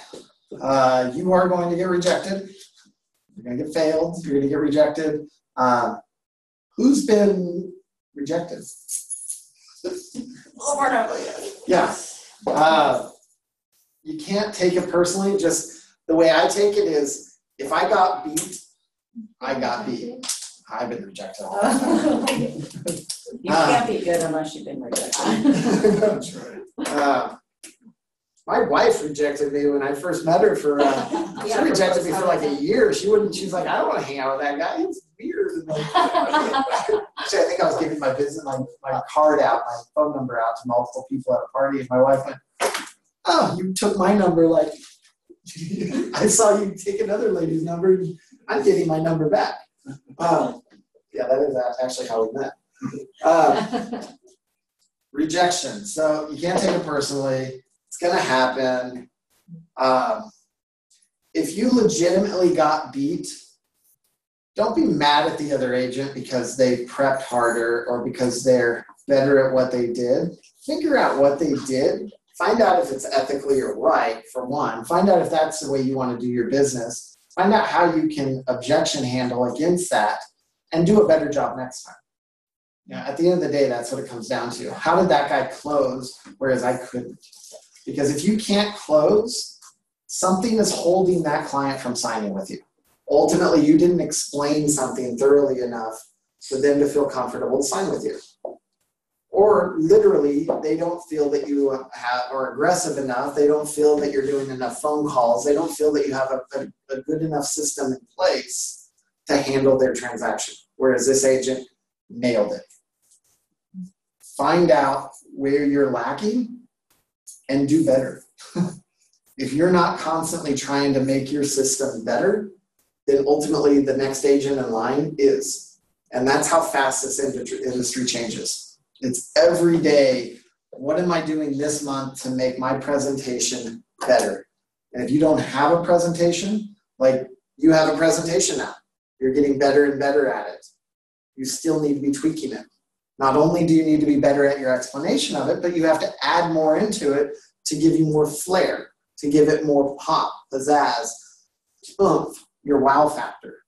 You are going to get rejected. You're going to get failed. You're going to get rejected. Who's been rejected? Over and over again. Yeah. You can't take it personally. Just the way I take it is, if I got beat, I got beat. I've been rejected all the time. You can't be good unless you've been rejected. That's right. My wife rejected me when I first met her she rejected me for like a year. She's like, I don't want to hang out with that guy. It's weird. numbers. And then, actually, I think I was giving my business, my card out, my phone number out to multiple people at a party, and my wife went, "Oh, you took my number, like, I saw you take another lady's number, and I'm getting my number back." Yeah, that is actually how we met. Rejection. So you can't take it personally. It's going to happen. If you legitimately got beat, don't be mad at the other agent because they prepped harder or because they're better at what they did. Figure out what they did. Find out if it's ethically or right, for one. Find out if that's the way you want to do your business. Find out how you can objection handle against that and do a better job next time. Yeah, at the end of the day, that's what it comes down to. How did that guy close, whereas I couldn't? Because if you can't close, something is holding that client from signing with you. Ultimately, you didn't explain something thoroughly enough for them to feel comfortable to sign with you. Or literally, they don't feel that you are aggressive enough. They don't feel that you're doing enough phone calls. They don't feel that you have a good enough system in place to handle their transaction. Whereas this agent nailed it. Find out where you're lacking and do better. If you're not constantly trying to make your system better, then ultimately the next agent in line is. And that's how fast this industry changes. It's every day, what am I doing this month to make my presentation better? And if you don't have a presentation, like you have a presentation now, you're getting better and better at it. You still need to be tweaking it. Not only do you need to be better at your explanation of it, but you have to add more into it to give you more flair, to give it more pop, pizzazz, oomph, your wow factor.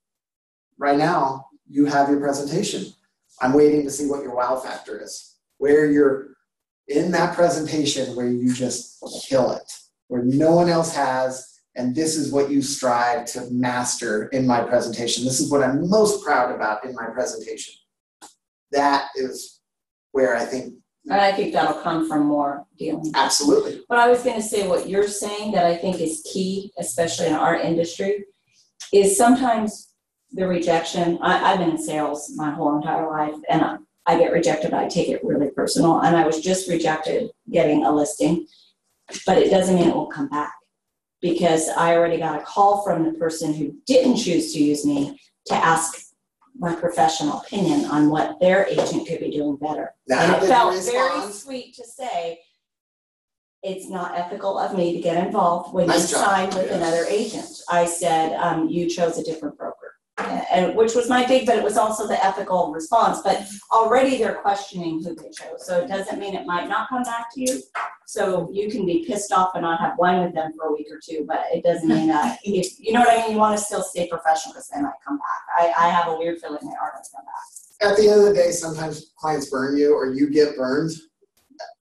Right now, you have your presentation. I'm waiting to see what your wow factor is, where you're in that presentation where you just kill it, where no one else has, and this is what you strive to master in my presentation. This is what I'm most proud about in my presentation. That is where I think. And I think that'll come from more dealing. Absolutely. But I was going to say what you're saying that I think is key, especially in our industry, is sometimes the rejection. I've been in sales my whole entire life, and I get rejected. I take it really personal. And I was just rejected getting a listing, but it doesn't mean it won't come back, because I already got a call from the person who didn't choose to use me to ask my professional opinion on what their agent could be doing better. Now, and it felt very sweet to say, it's not ethical of me to get involved when you sign with another agent. I said, you chose a different broker. And which was my big, but it was also the ethical response. But already they're questioning who they chose. So it doesn't mean it might not come back to you. So you can be pissed off and not have wine with them for a week or two, but it doesn't mean that, if, you know what I mean? You want to still stay professional because they might come back. I have a weird feeling they are going to come back. At the end of the day, sometimes clients burn you or you get burned.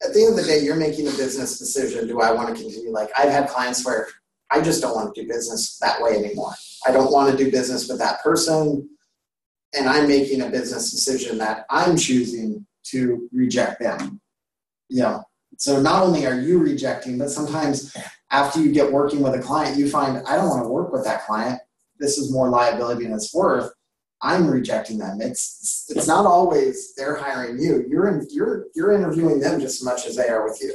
At the end of the day, you're making a business decision. Do I want to continue? Like, I've had clients where I just don't want to do business that way anymore. I don't want to do business with that person. And I'm making a business decision that I'm choosing to reject them. You know, so not only are you rejecting, but sometimes after you get working with a client, you find, I don't want to work with that client. This is more liability than it's worth. I'm rejecting them. It's not always they're hiring you. You're interviewing them just as much as they are with you.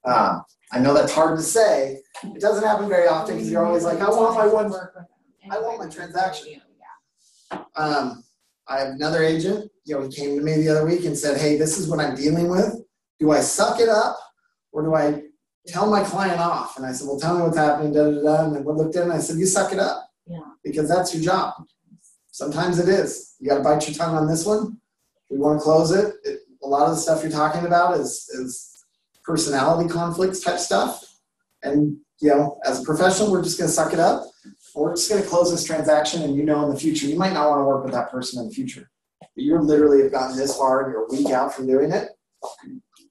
I know that's hard to say. It doesn't happen very often because you're always like, I want my transaction. I have another agent, he came to me the other week and said, hey, this is what I'm dealing with. Do I suck it up or do I tell my client off? And I said, well, tell me what's happening, da, da, da. And then we looked at it and I said, you suck it up. Yeah. Because that's your job. Sometimes it is. You got to bite your tongue on this one. We want to close it. A lot of the stuff you're talking about is personality conflicts type stuff. And, as a professional, we're just going to suck it up. We're just going to close this transaction, and in the future, you might not want to work with that person in the future. But you literally have gotten this far, and you're a week out from doing it.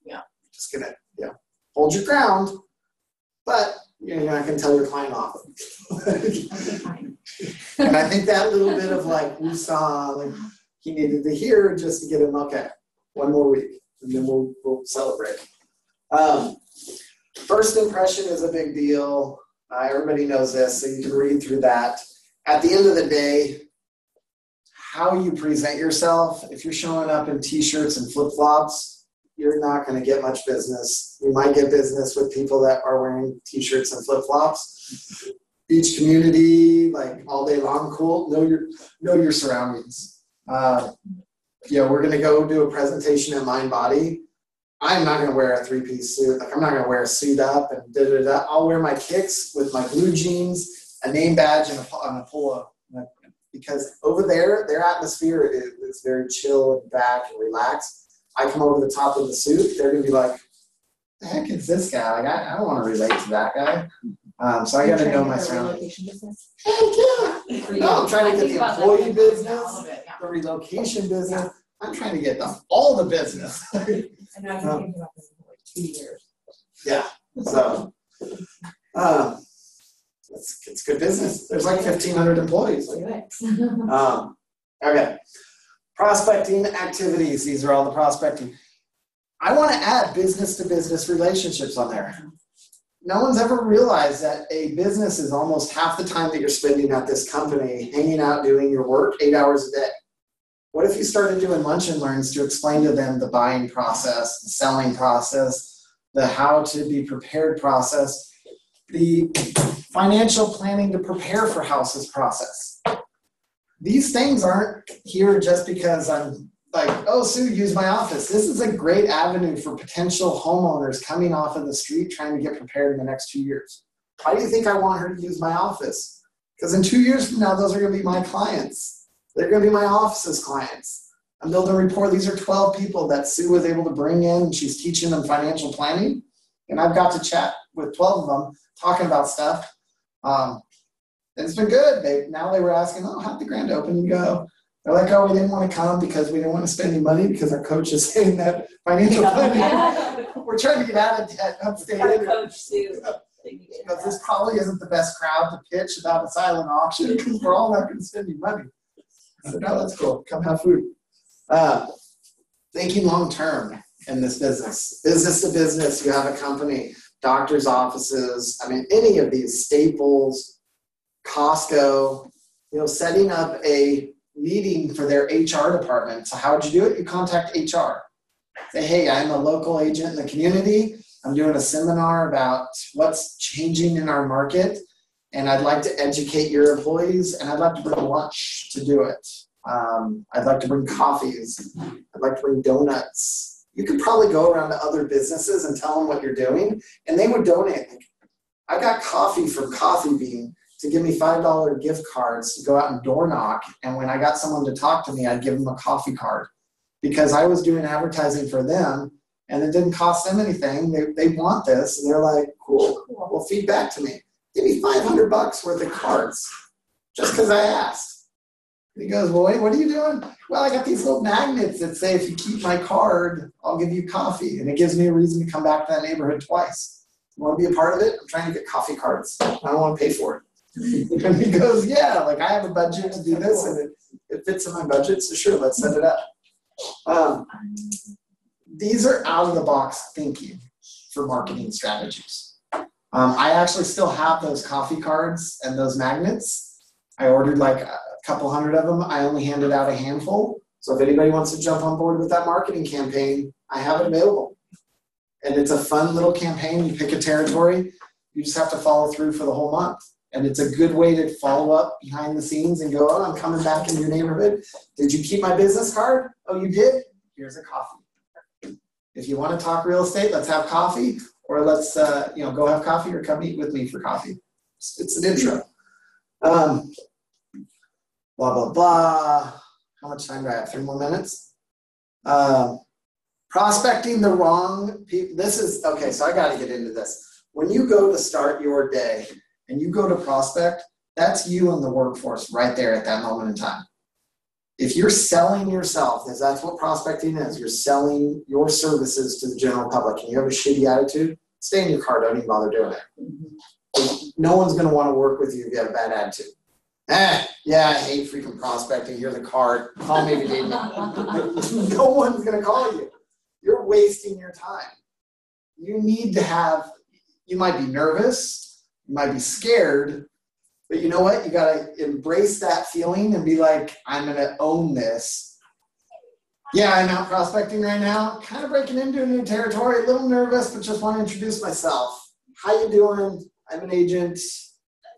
Yeah, just going to hold your ground, but you're not going to tell your client off. And I think that little bit of we saw, he needed to hear just to get him, okay, one more week, and then we'll celebrate. First impression is a big deal. Everybody knows this, so you can read through that. At the end of the day, how you present yourself. If you're showing up in t-shirts and flip-flops, you're not going to get much business. You might get business with people that are wearing t-shirts and flip-flops. Beach community, like all day long, cool. Know your surroundings. We're going to go do a presentation at Mind Body. I'm not going to wear a three-piece suit. Like, I'm not going to wear a suit up and da-da-da. I'll wear my kicks with my blue jeans, a name badge, and a polo. Because over there, their atmosphere is very chill and back and relaxed. I come over the top of the suit, they're going to be like, the heck is this guy? Like, I don't want to relate to that guy. So I got to know my surroundings. Heck yeah. No, I'm trying to get the employee business, the relocation business. I'm trying to get all the business. And I've been thinking about this for like 2 years. Yeah. So it's good business. There's like 1,500 employees. Okay. Prospecting activities. These are all the prospecting. I want to add business-to-business relationships on there. No one's ever realized that a business is almost half the time that you're spending at this company hanging out doing your work 8 hours a day. What if you started doing lunch and learns to explain to them the buying process, the selling process, the how to be prepared process, the financial planning to prepare for houses process. These things aren't here just because I'm like, oh, Sue, use my office. This is a great avenue for potential homeowners coming off of the street trying to get prepared in the next 2 years. Why do you think I want her to use my office? Because in 2 years from now, those are going to be my clients. They're going to be my office's clients. I'm building a rapport. These are 12 people that Sue was able to bring in, and she's teaching them financial planning. And I've got to chat with 12 of them talking about stuff. And it's been good. Now they were asking, oh, how'd the grand opening go? They're like, oh, we didn't want to come because we didn't want to spend any money because our coach is saying that financial planning. We're trying to get out of debt upstate. Coach Sue. Because this probably isn't the best crowd to pitch about a silent auction because we're all not going to spend any money. I said, no, that's cool. Come have food. Thinking long term in this business. Business to business, you have a company, doctor's offices, any of these, Staples, Costco, setting up a meeting for their HR department. So how would you do it? You contact HR. Say, hey, I'm a local agent in the community. I'm doing a seminar about what's changing in our market, and I'd like to educate your employees, and I'd like to bring lunch to do it. I'd like to bring coffees. I'd like to bring donuts. You could probably go around to other businesses and tell them what you're doing, and they would donate. I got coffee from Coffee Bean to give me $5 gift cards to go out and door knock, and when I got someone to talk to me, I'd give them a coffee card because I was doing advertising for them, and it didn't cost them anything. They want this, and they're like, cool, well, feed back to me. Give me $500 worth of cards just because I asked. And he goes, well, wait, what are you doing? Well, I got these little magnets that say if you keep my card, I'll give you coffee. And it gives me a reason to come back to that neighborhood twice. You want to be a part of it? I'm trying to get coffee cards. I don't want to pay for it. And he goes, yeah, like I have a budget to do this, and it fits in my budget, so sure, let's set it up. These are out-of-the-box thinking for marketing strategies. I actually still have those coffee cards and those magnets. I ordered like a couple hundred of them. I only handed out a handful. So if anybody wants to jump on board with that marketing campaign, I have it available. And it's a fun little campaign. You pick a territory. You just have to follow through for the whole month. And it's a good way to follow up behind the scenes and go, oh, I'm coming back in your neighborhood. Did you keep my business card? Oh, you did? Here's a coffee. If you want to talk real estate, let's have coffee. Or let's, go have coffee or come eat with me for coffee. It's an intro. Blah, blah, blah. How much time do I have? 3 more minutes? Prospecting the wrong people. This is, okay, so I got to get into this. When you go to start your day and you go to prospect, that's you in the workforce right there at that moment in time. If you're selling yourself, because that's what prospecting is, you're selling your services to the general public and you have a shitty attitude, stay in your car, don't even bother doing it. No one's going to want to work with you if you have a bad attitude. Yeah, I hate freaking prospecting. Here's a card. Call me if you need me. No one's going to call you. You're wasting your time. You need to have, you might be nervous, you might be scared, But you know what? You gotta embrace that feeling and be like, I'm gonna own this. Yeah, I'm out prospecting right now, kind of breaking into a new territory, a little nervous, but just want to introduce myself. How you doing? I'm an agent.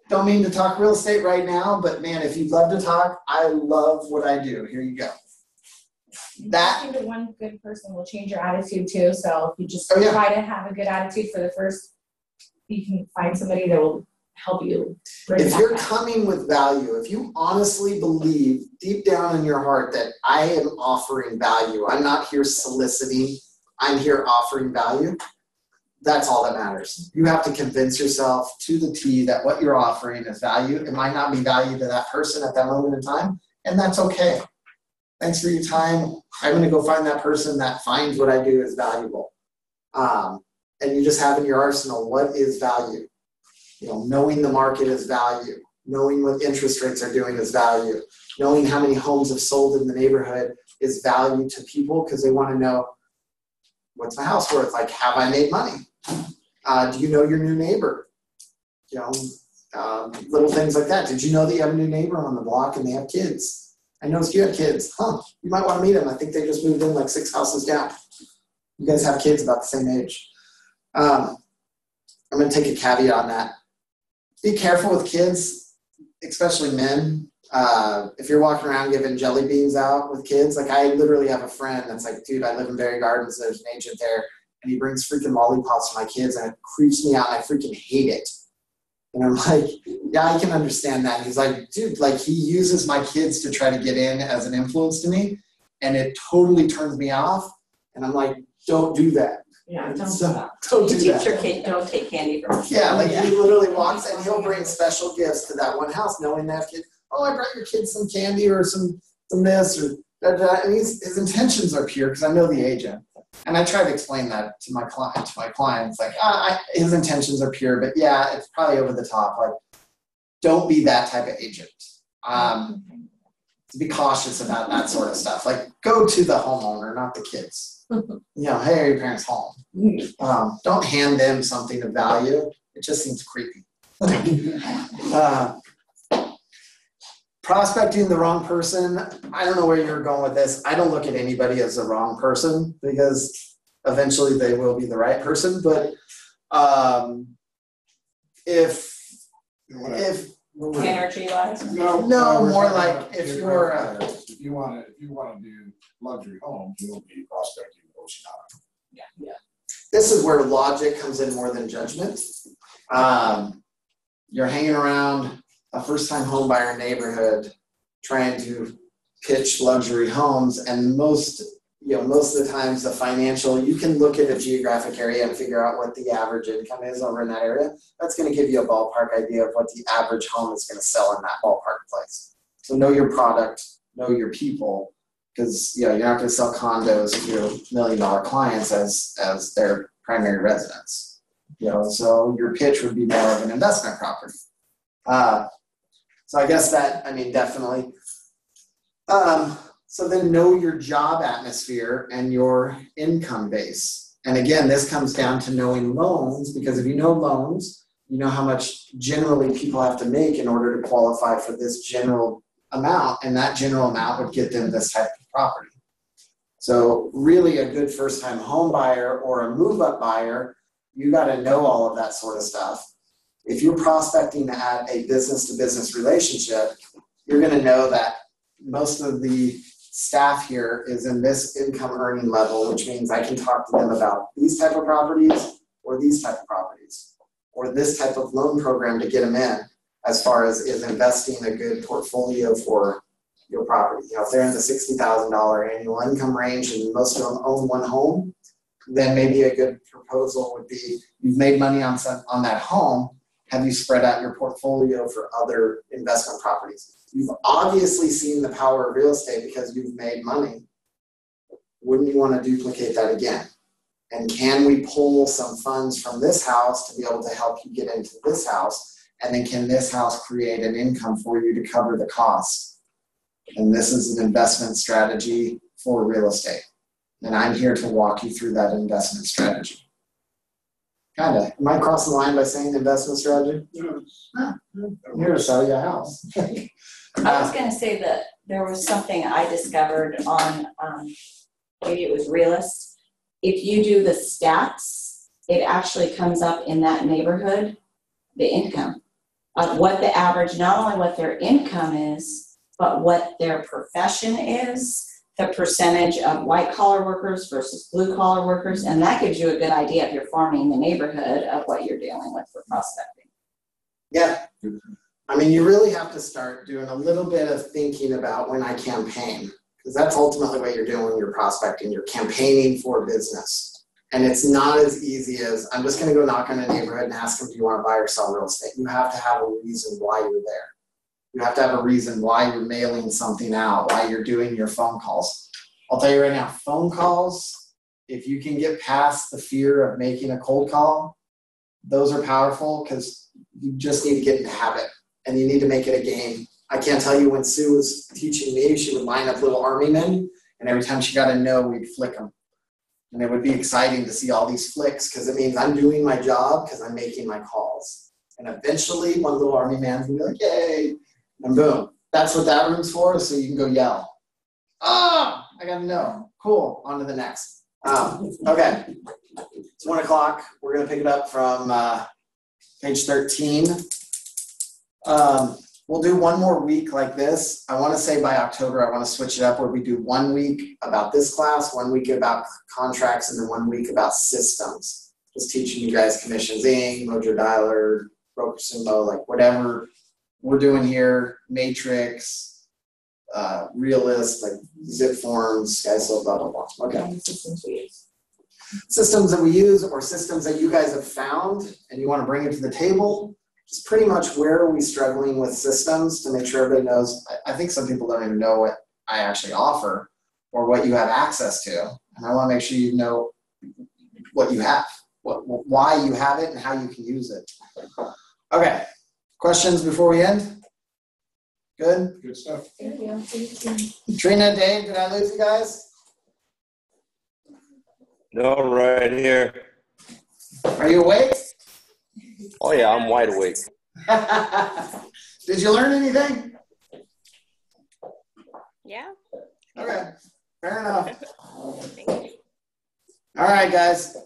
Don't mean to talk real estate right now, but man, if you'd love to talk, I love what I do. Here you go. Talking to one good person will change your attitude too. So if you just Oh, yeah. try to have a good attitude for the first, you can find somebody that will help you. If you're coming with value, if you honestly believe deep down in your heart that I am offering value, I'm not here soliciting, I'm here offering value, that's all that matters. You have to convince yourself to the T that what you're offering is value. It might not be value to that person at that moment in time, and that's okay. Thanks for your time. I'm going to go find that person that finds what I do is valuable. And you just have in your arsenal, what is value? You know, knowing the market is value. Knowing what interest rates are doing is value. Knowing how many homes have sold in the neighborhood is value to people because they want to know, what's my house worth? Like, have I made money? Do you know your new neighbor? You know, little things like that. Did you know that you have a new neighbor on the block and they have kids? I noticed you have kids. Huh, you might want to meet them. I think they just moved in like 6 houses down. You guys have kids about the same age. I'm going to take a caveat on that. Be careful with kids, especially men. If you're walking around giving jelly beans out with kids, like I literally have a friend that's like, dude, I live in Berry Gardens. There's an agent there. And he brings freaking lollipops to my kids and it creeps me out and I freaking hate it. And I'm like, yeah, I can understand that. And he's like, dude, like he uses my kids to try to get in as an influence to me. And it totally turns me off. And I'm like, don't do that. Yeah, don't do Teach that. your kid, don't take candy from your Yeah, like he literally walks and he'll bring special gifts to that one house knowing that kid, oh, I brought your kid some candy or some this or that. And his intentions are pure because I know the agent. And I try to explain that to my clients, like, his intentions are pure, but yeah, it's probably over the top. Like, don't be that type of agent. Be cautious about that sort of stuff. Like, go to the homeowner, not the kids. You know, hey, are your parents home? Don't hand them something of value. It just seems creepy. Prospecting the wrong person, I don't know where you're going with this. I don't look at anybody as the wrong person because eventually they will be the right person. But if energy wise. No, more like if you want to do luxury homes, you'll be prospecting Oceana. Yeah. This is where logic comes in more than judgment. You're hanging around a first-time home buyer neighborhood trying to pitch luxury homes, and most of the times the financial, you can look at a geographic area and figure out what the average income is over in that area. That's going to give you a ballpark idea of what the average home is going to sell in that ballpark place. So know your product, know your people, because you're not going to sell condos to your $1 million clients as their primary residence. So your pitch would be more of an investment property. So I guess that, definitely. So then know your job atmosphere and your income base. And again, this comes down to knowing loans, because if you know loans, you know how much generally people have to make in order to qualify for this general amount, and that general amount would get them this type of property. So really a good first-time home buyer or a move-up buyer, you got to know all of that sort of stuff. If you're prospecting at a business-to-business relationship, you're going to know that most of the staff here is in this income earning level, which means I can talk to them about these type of properties or these type of properties or this type of loan program to get them in, as far as is investing a good portfolio for your property. If they're in the $60,000 annual income range and most of them own one home, then maybe a good proposal would be, you've made money on that home. Have you spread out your portfolio for other investment properties? You've obviously seen the power of real estate because you've made money. Wouldn't you want to duplicate that again? And can we pull some funds from this house to be able to help you get into this house? And then can this house create an income for you to cover the cost? And this is an investment strategy for real estate. And I'm here to walk you through that investment strategy. Kinda. Am I crossing the line by saying investment strategy? I'm here to sell you a house. I was gonna say that there was something I discovered on, maybe it was Realist. If you do the stats, it actually comes up in that neighborhood, the income of what the average, not only what their income is, but what their profession is, the percentage of white collar workers versus blue collar workers, and that gives you a good idea if you're forming the neighborhood of what you're dealing with for prospecting. Yeah. I mean, you really have to start doing a little bit of thinking about when I campaign, because that's ultimately what you're doing when you're prospecting. You're campaigning for business. And it's not as easy as, I'm just going to go knock on a neighborhood and ask them, do you want to buy or sell real estate? You have to have a reason why you're there. You have to have a reason why you're mailing something out, why you're doing your phone calls. I'll tell you right now, phone calls, if you can get past the fear of making a cold call, those are powerful because you just need to get in the habit and you need to make it a game. I can't tell you when Sue was teaching me, she would line up little army men, and every time she got a no, we'd flick them. And it would be exciting to see all these flicks because it means I'm doing my job because I'm making my calls. And eventually one little army man's gonna be like, yay, and boom. That's what that room's for, so you can go yell. Ah, I got a no. Cool, on to the next. Okay, it's 1 o'clock. We're gonna pick it up from page 13. We'll do one more week like this. I want to say by October, I want to switch it up where we do 1 week about this class, 1 week about contracts, and then 1 week about systems. Just teaching you guys commissions, Mojo Dialer, Broker Sumo, like whatever we're doing here, Matrix, Realist, like Zip Forms, guys, so blah, blah, blah. Okay. Systems we use. Systems that we use or systems that you guys have found and you want to bring it to the table. It's pretty much where are we struggling with systems to make sure everybody knows. I think some people don't even know what I actually offer or what you have access to. And I want to make sure you know what you have, why you have it and how you can use it. Okay, questions before we end? Good? Good stuff. Thank you. Trina, Dave, did I lose you guys? No, right here. Are you awake? Oh yeah, I'm wide awake. Did you learn anything? Yeah. Okay, fair enough. All right, guys.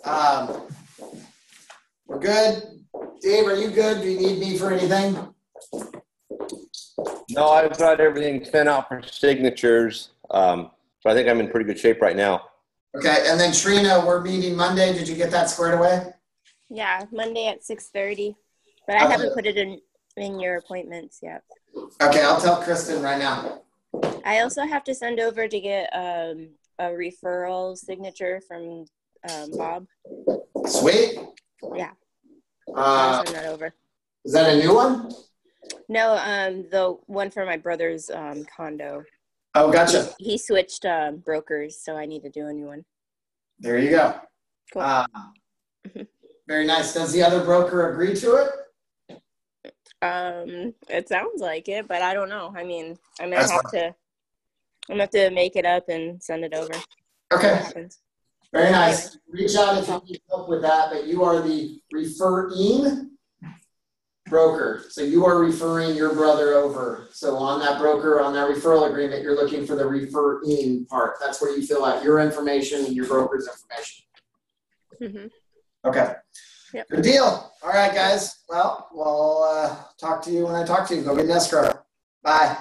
We're good. Dave, are you good? Do you need me for anything? No, I've got everything sent out for signatures. So I think I'm in pretty good shape right now. Okay, and then Trina, we're meeting Monday. Did you get that squared away? Yeah, Monday at 6:30. But I haven't put it in your appointments yet. Okay, I'll tell Kristen right now. I also have to send over to get a referral signature from Bob. Sweet. Yeah. I'll send that over. Is that a new one? No, the one for my brother's condo. Oh, gotcha. He switched brokers, so I need to do a new one. There you go. Cool. Very nice. Does the other broker agree to it? It sounds like it, but I don't know. I mean, I'm gonna have to make it up and send it over. Okay. Very nice. Reach out if you need help with that, but you are the referring broker. So you are referring your brother over. So on that broker, on that referral agreement, you're looking for the referring part. That's where you fill out your information and your broker's information. Mm-hmm. Okay. Yep. Good deal. All right, guys. Well, we'll talk to you when I talk to you. Go get an escrow. Bye.